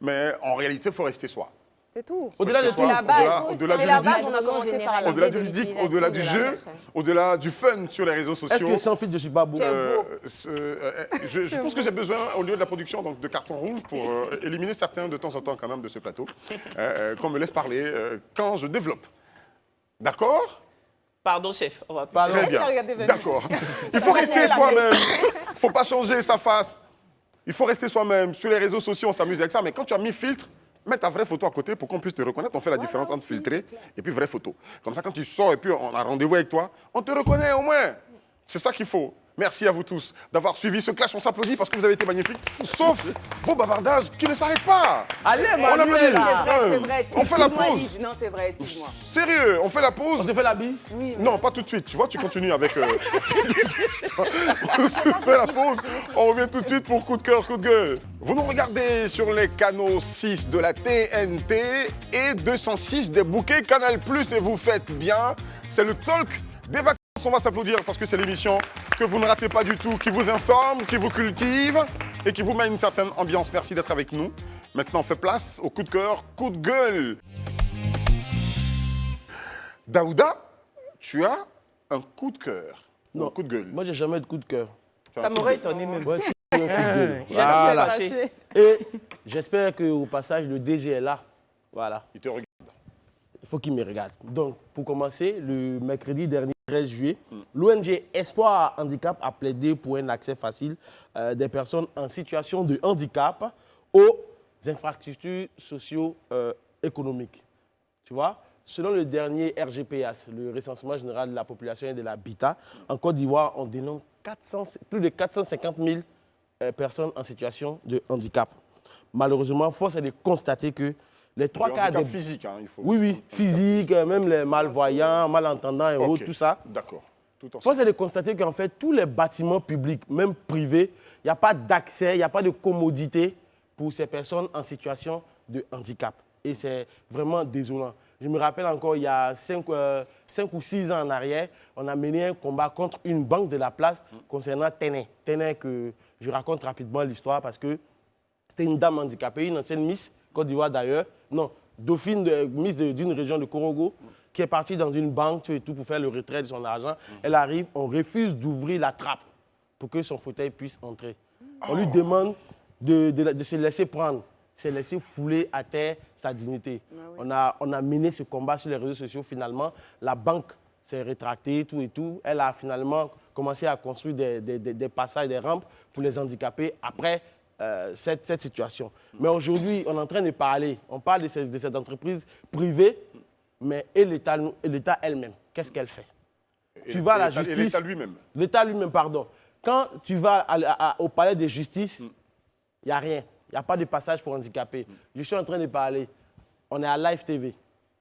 mais en réalité, il faut rester soi. C'est tout. Au-delà de c'est la base. Au-delà C'est la base, on a commencé par au-delà du ludique, au-delà du jeu, au-delà du fun sur les réseaux sociaux. Est-ce que sans filtre, je ne suis pas beau? Je pense que j'ai besoin, au lieu de la production donc, de carton rouge, pour éliminer certains de temps en temps quand même de ce plateau, qu'on me laisse parler quand je développe. D'accord? Pardon, chef. On va Très bien. D'accord. Il faut rester soi-même. Il ne faut pas changer sa face. Il faut rester soi-même. Sur les réseaux sociaux, on s'amuse avec ça. Mais quand tu as mis filtre, mets ta vraie photo à côté pour qu'on puisse te reconnaître. On fait la différence entre filtré et puis vraie photo. Comme ça, quand tu sors et puis on a rendez-vous avec toi, on te reconnaît au moins. C'est ça qu'il faut. Merci à vous tous d'avoir suivi ce clash. On s'applaudit parce que vous avez été magnifiques. Sauf vos bavardages qui ne s'arrêtent pas. Allez, on applaudit. C'est vrai. On fait la pause. Non, c'est vrai, excuse-moi. Sérieux, on fait la pause. On se fait la bise? Oui. Non, pas tout de suite. Tu vois, tu continues avec... on se fait la pause. On revient tout de suite pour coup de cœur, coup de gueule. Vous nous regardez sur les canaux 6 de la TNT et 206 des bouquets Canal+, et vous faites bien. C'est le talk des vacances. On va s'applaudir parce que c'est l'émission que vous ne ratez pas du tout, qui vous informe, qui vous cultive et qui vous met une certaine ambiance. Merci d'être avec nous. Maintenant, on fait place au coup de cœur, coup de gueule. Daouda, tu as un coup de cœur. Non, un coup de gueule. Moi, j'ai jamais de coup de cœur. Ça m'aurait étonné même. Ouais, un coup de gueule. Il a Voilà. fâché. Et j'espère qu'au passage, le DG est là. Voilà. Il te regarde. Il faut qu'il me regarde. Donc, pour commencer, le mercredi dernier, 13 juillet, l'ONG Espoir Handicap a plaidé pour un accès facile des personnes en situation de handicap aux infrastructures socio-économiques. Tu vois, selon le dernier RGPS, le recensement général de la population et de l'habitat, en Côte d'Ivoire, on dénombre plus de 450 000 personnes en situation de handicap. Malheureusement, force est de constater que les trois quarts des... physique, hein, il faut... Oui, physique, même les malvoyants, malentendants et autres, tout ça. D'accord. Force est de constater qu'en fait, tous les bâtiments publics, même privés, il n'y a pas d'accès, il n'y a pas de commodité pour ces personnes en situation de handicap. Et c'est vraiment désolant. Je me rappelle encore, il y a 5 ou 6 ans en arrière, on a mené un combat contre une banque de la place concernant Téné. Téné, que je raconte rapidement l'histoire parce que c'était une dame handicapée, une ancienne Miss Côte d'Ivoire d'ailleurs, non, dauphine, Miss d'une région de Korogo, qui est partie dans une banque et tout pour faire le retrait de son argent. Elle arrive, on refuse d'ouvrir la trappe pour que son fauteuil puisse entrer. On lui demande de se laisser prendre, se laisser fouler à terre sa dignité. On a mené ce combat sur les réseaux sociaux. Finalement, la banque s'est rétractée, tout et tout. Elle a finalement commencé à construire des passages, des rampes pour les handicapés après cette situation. Mais aujourd'hui, on est en train de parler, on parle de cette entreprise privée, mais et l'État elle-même, qu'est-ce qu'elle fait? Tu vas à la justice... Et l'État lui-même. L'État lui-même, pardon. Quand tu vas au palais de justice, il n'y a rien. Il n'y a pas de passage pour handicapés. Je suis en train de parler. On est à Live TV,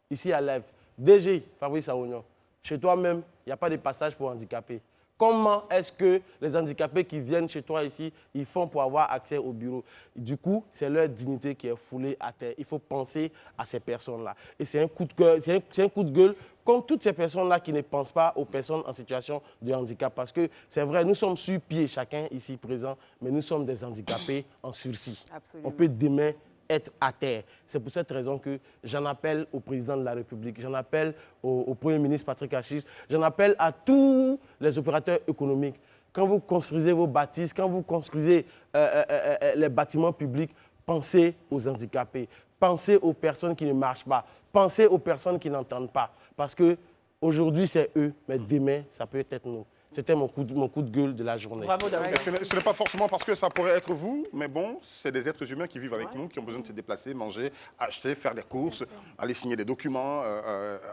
ici à Live. DG, Fabrice Aounian, chez toi-même, il n'y a pas de passage pour handicapés. Comment est-ce que les handicapés qui viennent chez toi ici, ils font pour avoir accès au bureau? Du coup, c'est leur dignité qui est foulée à terre. Il faut penser à ces personnes-là. Et c'est un coup de cœur, c'est un coup de gueule comme toutes ces personnes-là qui ne pensent pas aux personnes en situation de handicap. Parce que c'est vrai, nous sommes sur pied, chacun ici présent, mais nous sommes des handicapés en sursis. Absolument. On peut demain être à terre. C'est pour cette raison que j'en appelle au président de la République, j'en appelle au Premier ministre Patrick Achich, j'en appelle à tous les opérateurs économiques. Quand vous construisez vos bâtisses, quand vous construisez les bâtiments publics, pensez aux handicapés, pensez aux personnes qui ne marchent pas, pensez aux personnes qui n'entendent pas. Parce qu'aujourd'hui, c'est eux, mais demain, ça peut être nous. C'était mon coup de gueule de la journée. Bravo, Daouda. Ce n'est pas forcément parce que ça pourrait être vous, mais bon, c'est des êtres humains qui vivent avec nous, qui ont besoin de se déplacer, manger, acheter, faire des courses, aller signer des documents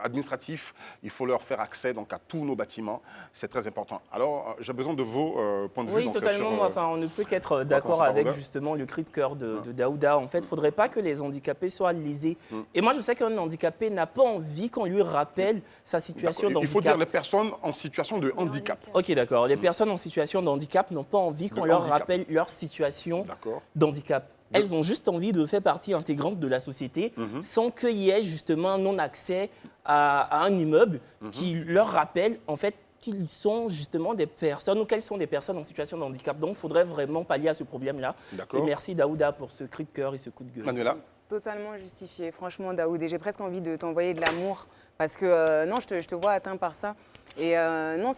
administratifs. Il faut leur faire accès donc, à tous nos bâtiments. C'est très important. Alors, j'ai besoin de vos points de vue. Oui, donc, totalement. Moi, on ne peut qu'être d'accord avec justement le cri de cœur de Daouda. En fait, il ne faudrait pas que les handicapés soient lésés. Et moi, je sais qu'un handicapé n'a pas envie qu'on lui rappelle sa situation de handicap. Il faut dire les personnes en situation de handicap. Ok, d'accord. Les personnes en situation de handicap n'ont pas envie qu'on leur rappelle leur situation d'handicap. Elles ont juste envie de faire partie intégrante de la société sans qu'il y ait justement un non-accès à un immeuble qui leur rappelle en fait qu'ils sont justement des personnes ou qu'elles sont des personnes en situation de handicap. Donc, il faudrait vraiment pallier à ce problème-là. Et merci Daouda pour ce cri de cœur et ce coup de gueule. Manuela? Totalement justifié, franchement, Daoud. Et j'ai presque envie de t'envoyer de l'amour parce que non, je te vois atteint par ça. Et non,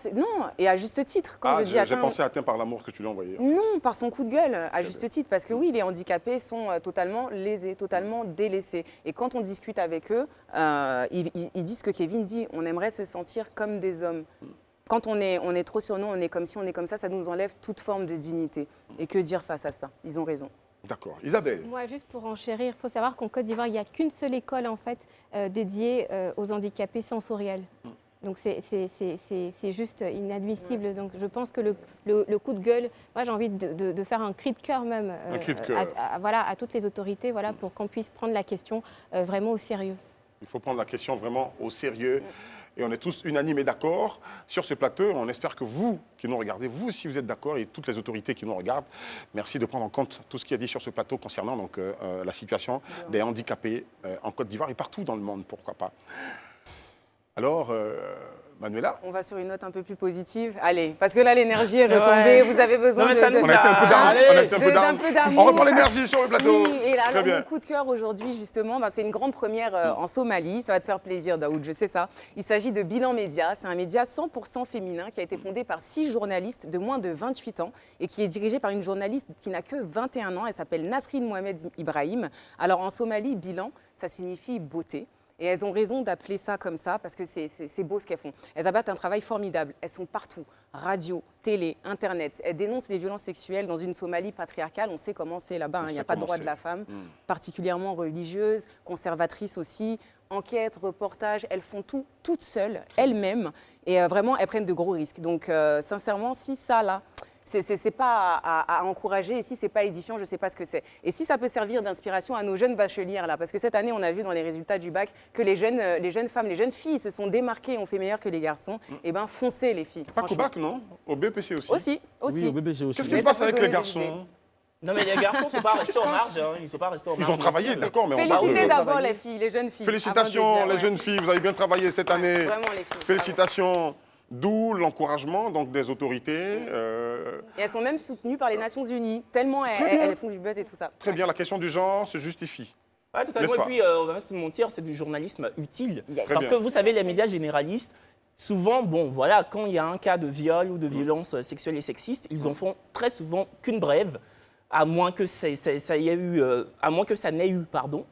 et à juste titre. Quand je dis j'ai pensé atteint par l'amour que tu lui as envoyé. Non, par son coup de gueule, à juste titre. Parce que oui, les handicapés sont totalement lésés, totalement délaissés. Et quand on discute avec eux, ils disent ce que Kevin dit, on aimerait se sentir comme des hommes. Quand on est trop sur nous, on est comme ci, on est comme ça nous enlève toute forme de dignité. Et que dire face à ça? Ils ont raison. D'accord. Isabelle? Moi, juste pour enchérir, il faut savoir qu'en Côte d'Ivoire, il n'y a qu'une seule école en fait, dédiée aux handicapés sensoriels. Donc c'est juste inadmissible. Donc je pense que le coup de gueule, moi j'ai envie de faire un cri de cœur même à toutes les autorités pour qu'on puisse prendre la question vraiment au sérieux. Il faut prendre la question vraiment au sérieux. Et on est tous unanimes et d'accord sur ce plateau. On espère que vous qui nous regardez, vous aussi vous êtes d'accord et toutes les autorités qui nous regardent, merci de prendre en compte tout ce qui est dit sur ce plateau concernant donc, la situation des handicapés en Côte d'Ivoire et partout dans le monde, pourquoi pas. Alors, Manuela? On va sur une note un peu plus positive. Allez, parce que là, l'énergie est retombée. Vous avez besoin d'un peu d'amour. On reprend l'énergie sur le plateau. Oui, et là, alors, mon coup de cœur aujourd'hui, justement, c'est une grande première en Somalie. Ça va te faire plaisir, Daoud, je sais ça. Il s'agit de Bilan Média. C'est un média 100% féminin qui a été fondé par 6 journalistes de moins de 28 ans et qui est dirigé par une journaliste qui n'a que 21 ans. Elle s'appelle Nasrin Mohamed Ibrahim. Alors, en Somalie, bilan, ça signifie beauté. Et elles ont raison d'appeler ça comme ça parce que c'est beau ce qu'elles font. Elles abattent un travail formidable. Elles sont partout. Radio, télé, Internet. Elles dénoncent les violences sexuelles dans une Somalie patriarcale. On sait comment c'est là-bas. Il n'y a pas de droit de la femme, particulièrement religieuse, conservatrice aussi. Enquête, reportage, elles font tout toutes seules, elles-mêmes. Et vraiment, elles prennent de gros risques. Donc, sincèrement, si ça, là... C'est pas à encourager, et si c'est pas édifiant, je sais pas ce que c'est. Et si ça peut servir d'inspiration à nos jeunes bachelières, là, parce que cette année, on a vu dans les résultats du bac que les jeunes femmes, les jeunes filles se sont démarquées et ont fait meilleur que les garçons. Et bien, foncez les filles. Pas qu'au bac, non? Au BPC aussi? Aussi. Oui, au BPC aussi. Qu'est-ce qui se passe avec les garçons? Non, mais les garçons ne sont pas restés en marge. Ils ne sont pas restés en marge. Ils ont travaillé, d'accord, mais félicitez d'abord les filles, les jeunes filles. Félicitations, les jeunes filles, vous avez bien travaillé cette année. Vraiment, les filles. Félicitations. D'où l'encouragement donc, des autorités. Et elles sont même soutenues par les Nations Unies, tellement elles font du buzz et tout ça. Très bien, la question du genre se justifie. Ouais, totalement. Et puis, on va pas se mentir, c'est du journalisme utile. Parce que vous savez, les médias généralistes, souvent, quand il y a un cas de viol ou de violence sexuelle et sexiste, ils en font très souvent qu'une brève, à moins que ça n'ait eu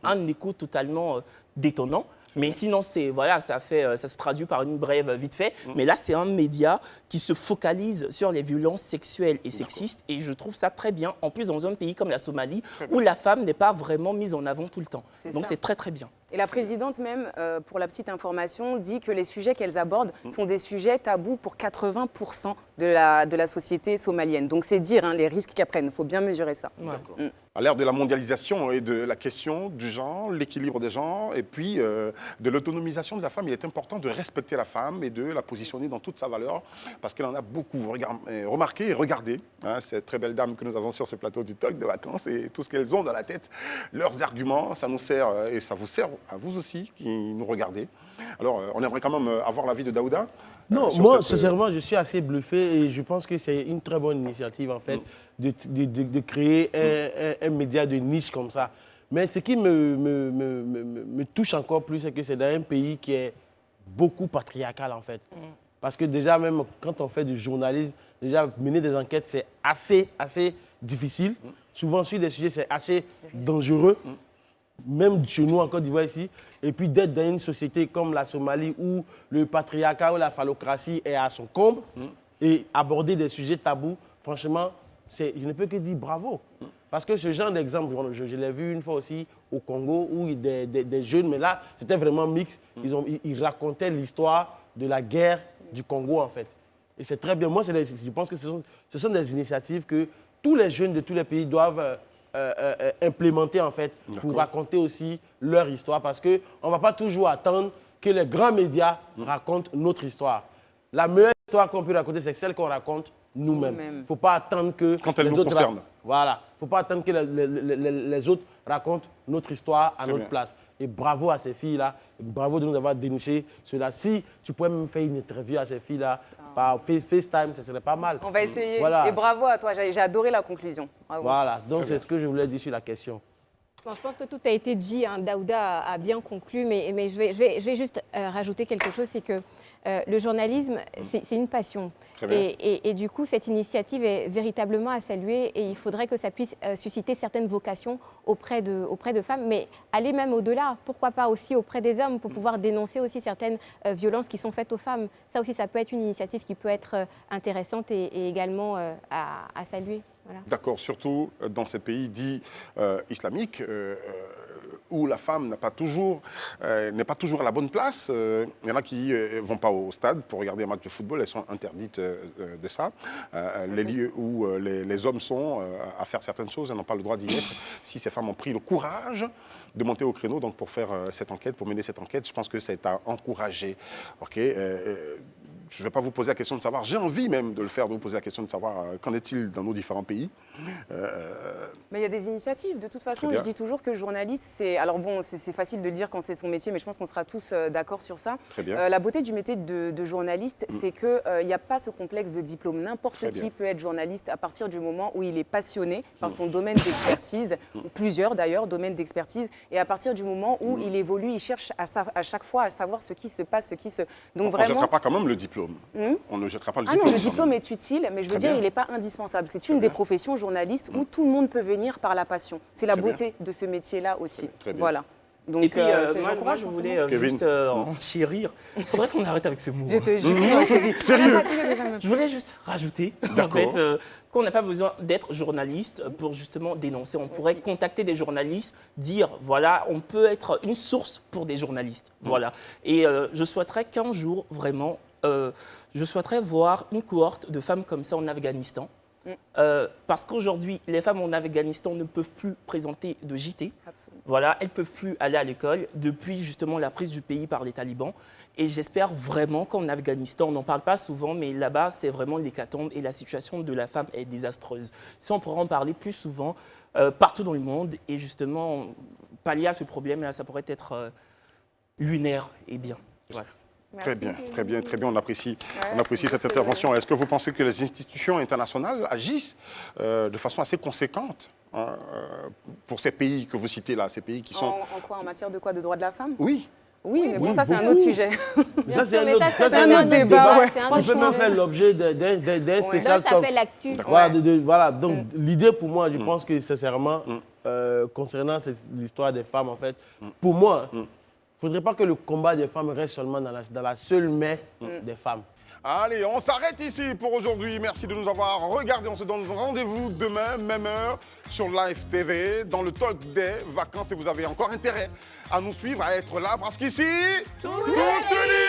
un écho totalement détonnant. Mais sinon, ça se traduit par une brève vite fait. Mais là, c'est un média qui se focalise sur les violences sexuelles et sexistes. Et je trouve ça très bien. En plus, dans un pays comme la Somalie, où la femme n'est pas vraiment mise en avant tout le temps. Donc, c'est très, très bien. Et la présidente même, pour la petite information, dit que les sujets qu'elles abordent sont des sujets tabous pour 80% de la société somalienne. Donc, c'est dire les risques qu'elles prennent. Il faut bien mesurer ça. Ouais. À l'ère de la mondialisation et de la question du genre, l'équilibre des genres et puis de l'autonomisation de la femme, il est important de respecter la femme et de la positionner dans toute sa valeur parce qu'elle en a beaucoup remarqué et regardé. Ces très belles dames que nous avons sur ce plateau du Talk de vacances et tout ce qu'elles ont dans la tête, leurs arguments, ça nous sert et ça vous sert à vous aussi qui nous regardez. Alors, on aimerait quand même avoir l'avis de Daouda. Non, moi, sincèrement, je suis assez bluffé et je pense que c'est une très bonne initiative, en fait, de créer un média de niche comme ça. Mais ce qui me touche encore plus, c'est que c'est dans un pays qui est beaucoup patriarcal, en fait. Parce que déjà, même quand on fait du journalisme, déjà, mener des enquêtes, c'est assez difficile. Souvent, sur des sujets, c'est assez dangereux. Même chez nous, en Côte d'Ivoire, ici. Et puis d'être dans une société comme la Somalie où le patriarcat ou la phallocratie est à son comble, et aborder des sujets tabous, franchement, je ne peux que dire bravo. Parce que ce genre d'exemple, je l'ai vu une fois aussi au Congo, où des jeunes, mais là, c'était vraiment mixte. Ils racontaient l'histoire de la guerre du Congo, en fait. Et c'est très bien. Moi, je pense que ce sont des initiatives que tous les jeunes de tous les pays doivent implémenter, en fait, pour raconter aussi leur histoire. Parce qu'on ne va pas toujours attendre que les grands médias racontent notre histoire. La meilleure histoire qu'on peut raconter, c'est celle qu'on raconte nous-mêmes. Il ne faut pas attendre que quand elle nous concerne. Voilà. Il ne faut pas attendre que les autres racontent notre histoire à notre place. Et bravo à ces filles-là. Bravo de nous avoir déniché cela. Si tu pouvais même faire une interview à ces filles-là par FaceTime, ce serait pas mal. On va essayer. Voilà. Et bravo à toi. J'ai adoré la conclusion. Bravo. Voilà. Donc, c'est ce que je voulais dire sur la question. Bon, je pense que tout a été dit. Daouda a bien conclu, mais je vais juste rajouter quelque chose, c'est que le journalisme, c'est une passion. Et du coup, cette initiative est véritablement à saluer et il faudrait que ça puisse susciter certaines vocations auprès de femmes, mais aller même au-delà. Pourquoi pas aussi auprès des hommes pour pouvoir dénoncer aussi certaines violences qui sont faites aux femmes. Ça aussi, ça peut être une initiative qui peut être intéressante et également à saluer. Voilà. D'accord, surtout dans ces pays dits islamiques où la femme n'est pas toujours à la bonne place. Il y en a qui ne vont pas au stade pour regarder un match de football, elles sont interdites de ça. Les lieux où les hommes sont à faire certaines choses, elles n'ont pas le droit d'y être. Si ces femmes ont pris le courage de monter au créneau donc pour faire cette enquête, pour mener cette enquête, je pense que c'est à encourager. Okay, je ne vais pas vous poser la question de savoir, j'ai envie même de le faire, de vous poser la question de savoir qu'en est-il dans nos différents pays. Mais il y a des initiatives. De toute façon, je dis toujours que le journaliste, c'est... Alors bon, c'est facile de le dire quand c'est son métier, mais je pense qu'on sera tous d'accord sur ça. Très bien. La beauté du métier de journaliste, c'est qu'il n'y a pas ce complexe de diplôme. N'importe qui peut être journaliste à partir du moment où il est passionné par son domaine d'expertise, ou plusieurs d'ailleurs domaines d'expertise, et à partir du moment où il évolue, il cherche à chaque fois à savoir ce qui se passe, Donc on ne jettera pas quand même le diplôme. On ne jettera pas le diplôme. Non, le diplôme est utile, mais je veux dire, il n'est pas indispensable. C'est une des professions journalistes où tout le monde peut venir par la passion. C'est la beauté de ce métier-là aussi. Voilà. Donc, et puis, moi, je voulais juste enchérir. Il faudrait qu'on arrête avec ce mot. Je te jure. Sérieux. Je voulais juste rajouter en fait, qu'on n'a pas besoin d'être journaliste pour justement dénoncer. On pourrait contacter des journalistes, dire, voilà, on peut être une source pour des journalistes. Voilà. Et je souhaiterais qu'un jour, vraiment, je souhaiterais voir une cohorte de femmes comme ça en Afghanistan. Parce qu'aujourd'hui, les femmes en Afghanistan ne peuvent plus présenter de JT. Absolument. Voilà, elles ne peuvent plus aller à l'école depuis justement la prise du pays par les talibans. Et j'espère vraiment qu'en Afghanistan, on n'en parle pas souvent, mais là-bas, c'est vraiment l'hécatombe et la situation de la femme est désastreuse. Si on pourrait en parler plus souvent partout dans le monde et justement pallier à ce problème-là, ça pourrait être lunaire et bien. Voilà. Merci. Très bien. On apprécie cette intervention. Est-ce que vous pensez que les institutions internationales agissent de façon assez conséquente pour ces pays que vous citez là, ces pays qui sont... En quoi? En matière de quoi? De droits de la femme? Oui. Oui, mais bon, ça c'est un autre sujet. Ça c'est un autre débat. Je peux même faire l'objet d'un spécial talk. Ça fait l'actu. Voilà, donc l'idée pour moi, je pense que sincèrement, concernant l'histoire des femmes en fait, pour moi, il ne faudrait pas que le combat des femmes reste seulement dans la seule main des femmes. Allez, on s'arrête ici pour aujourd'hui. Merci de nous avoir regardés. On se donne rendez-vous demain, même heure, sur Live TV, dans le talk des vacances. Et vous avez encore intérêt à nous suivre, à être là, parce qu'ici, tout se lit.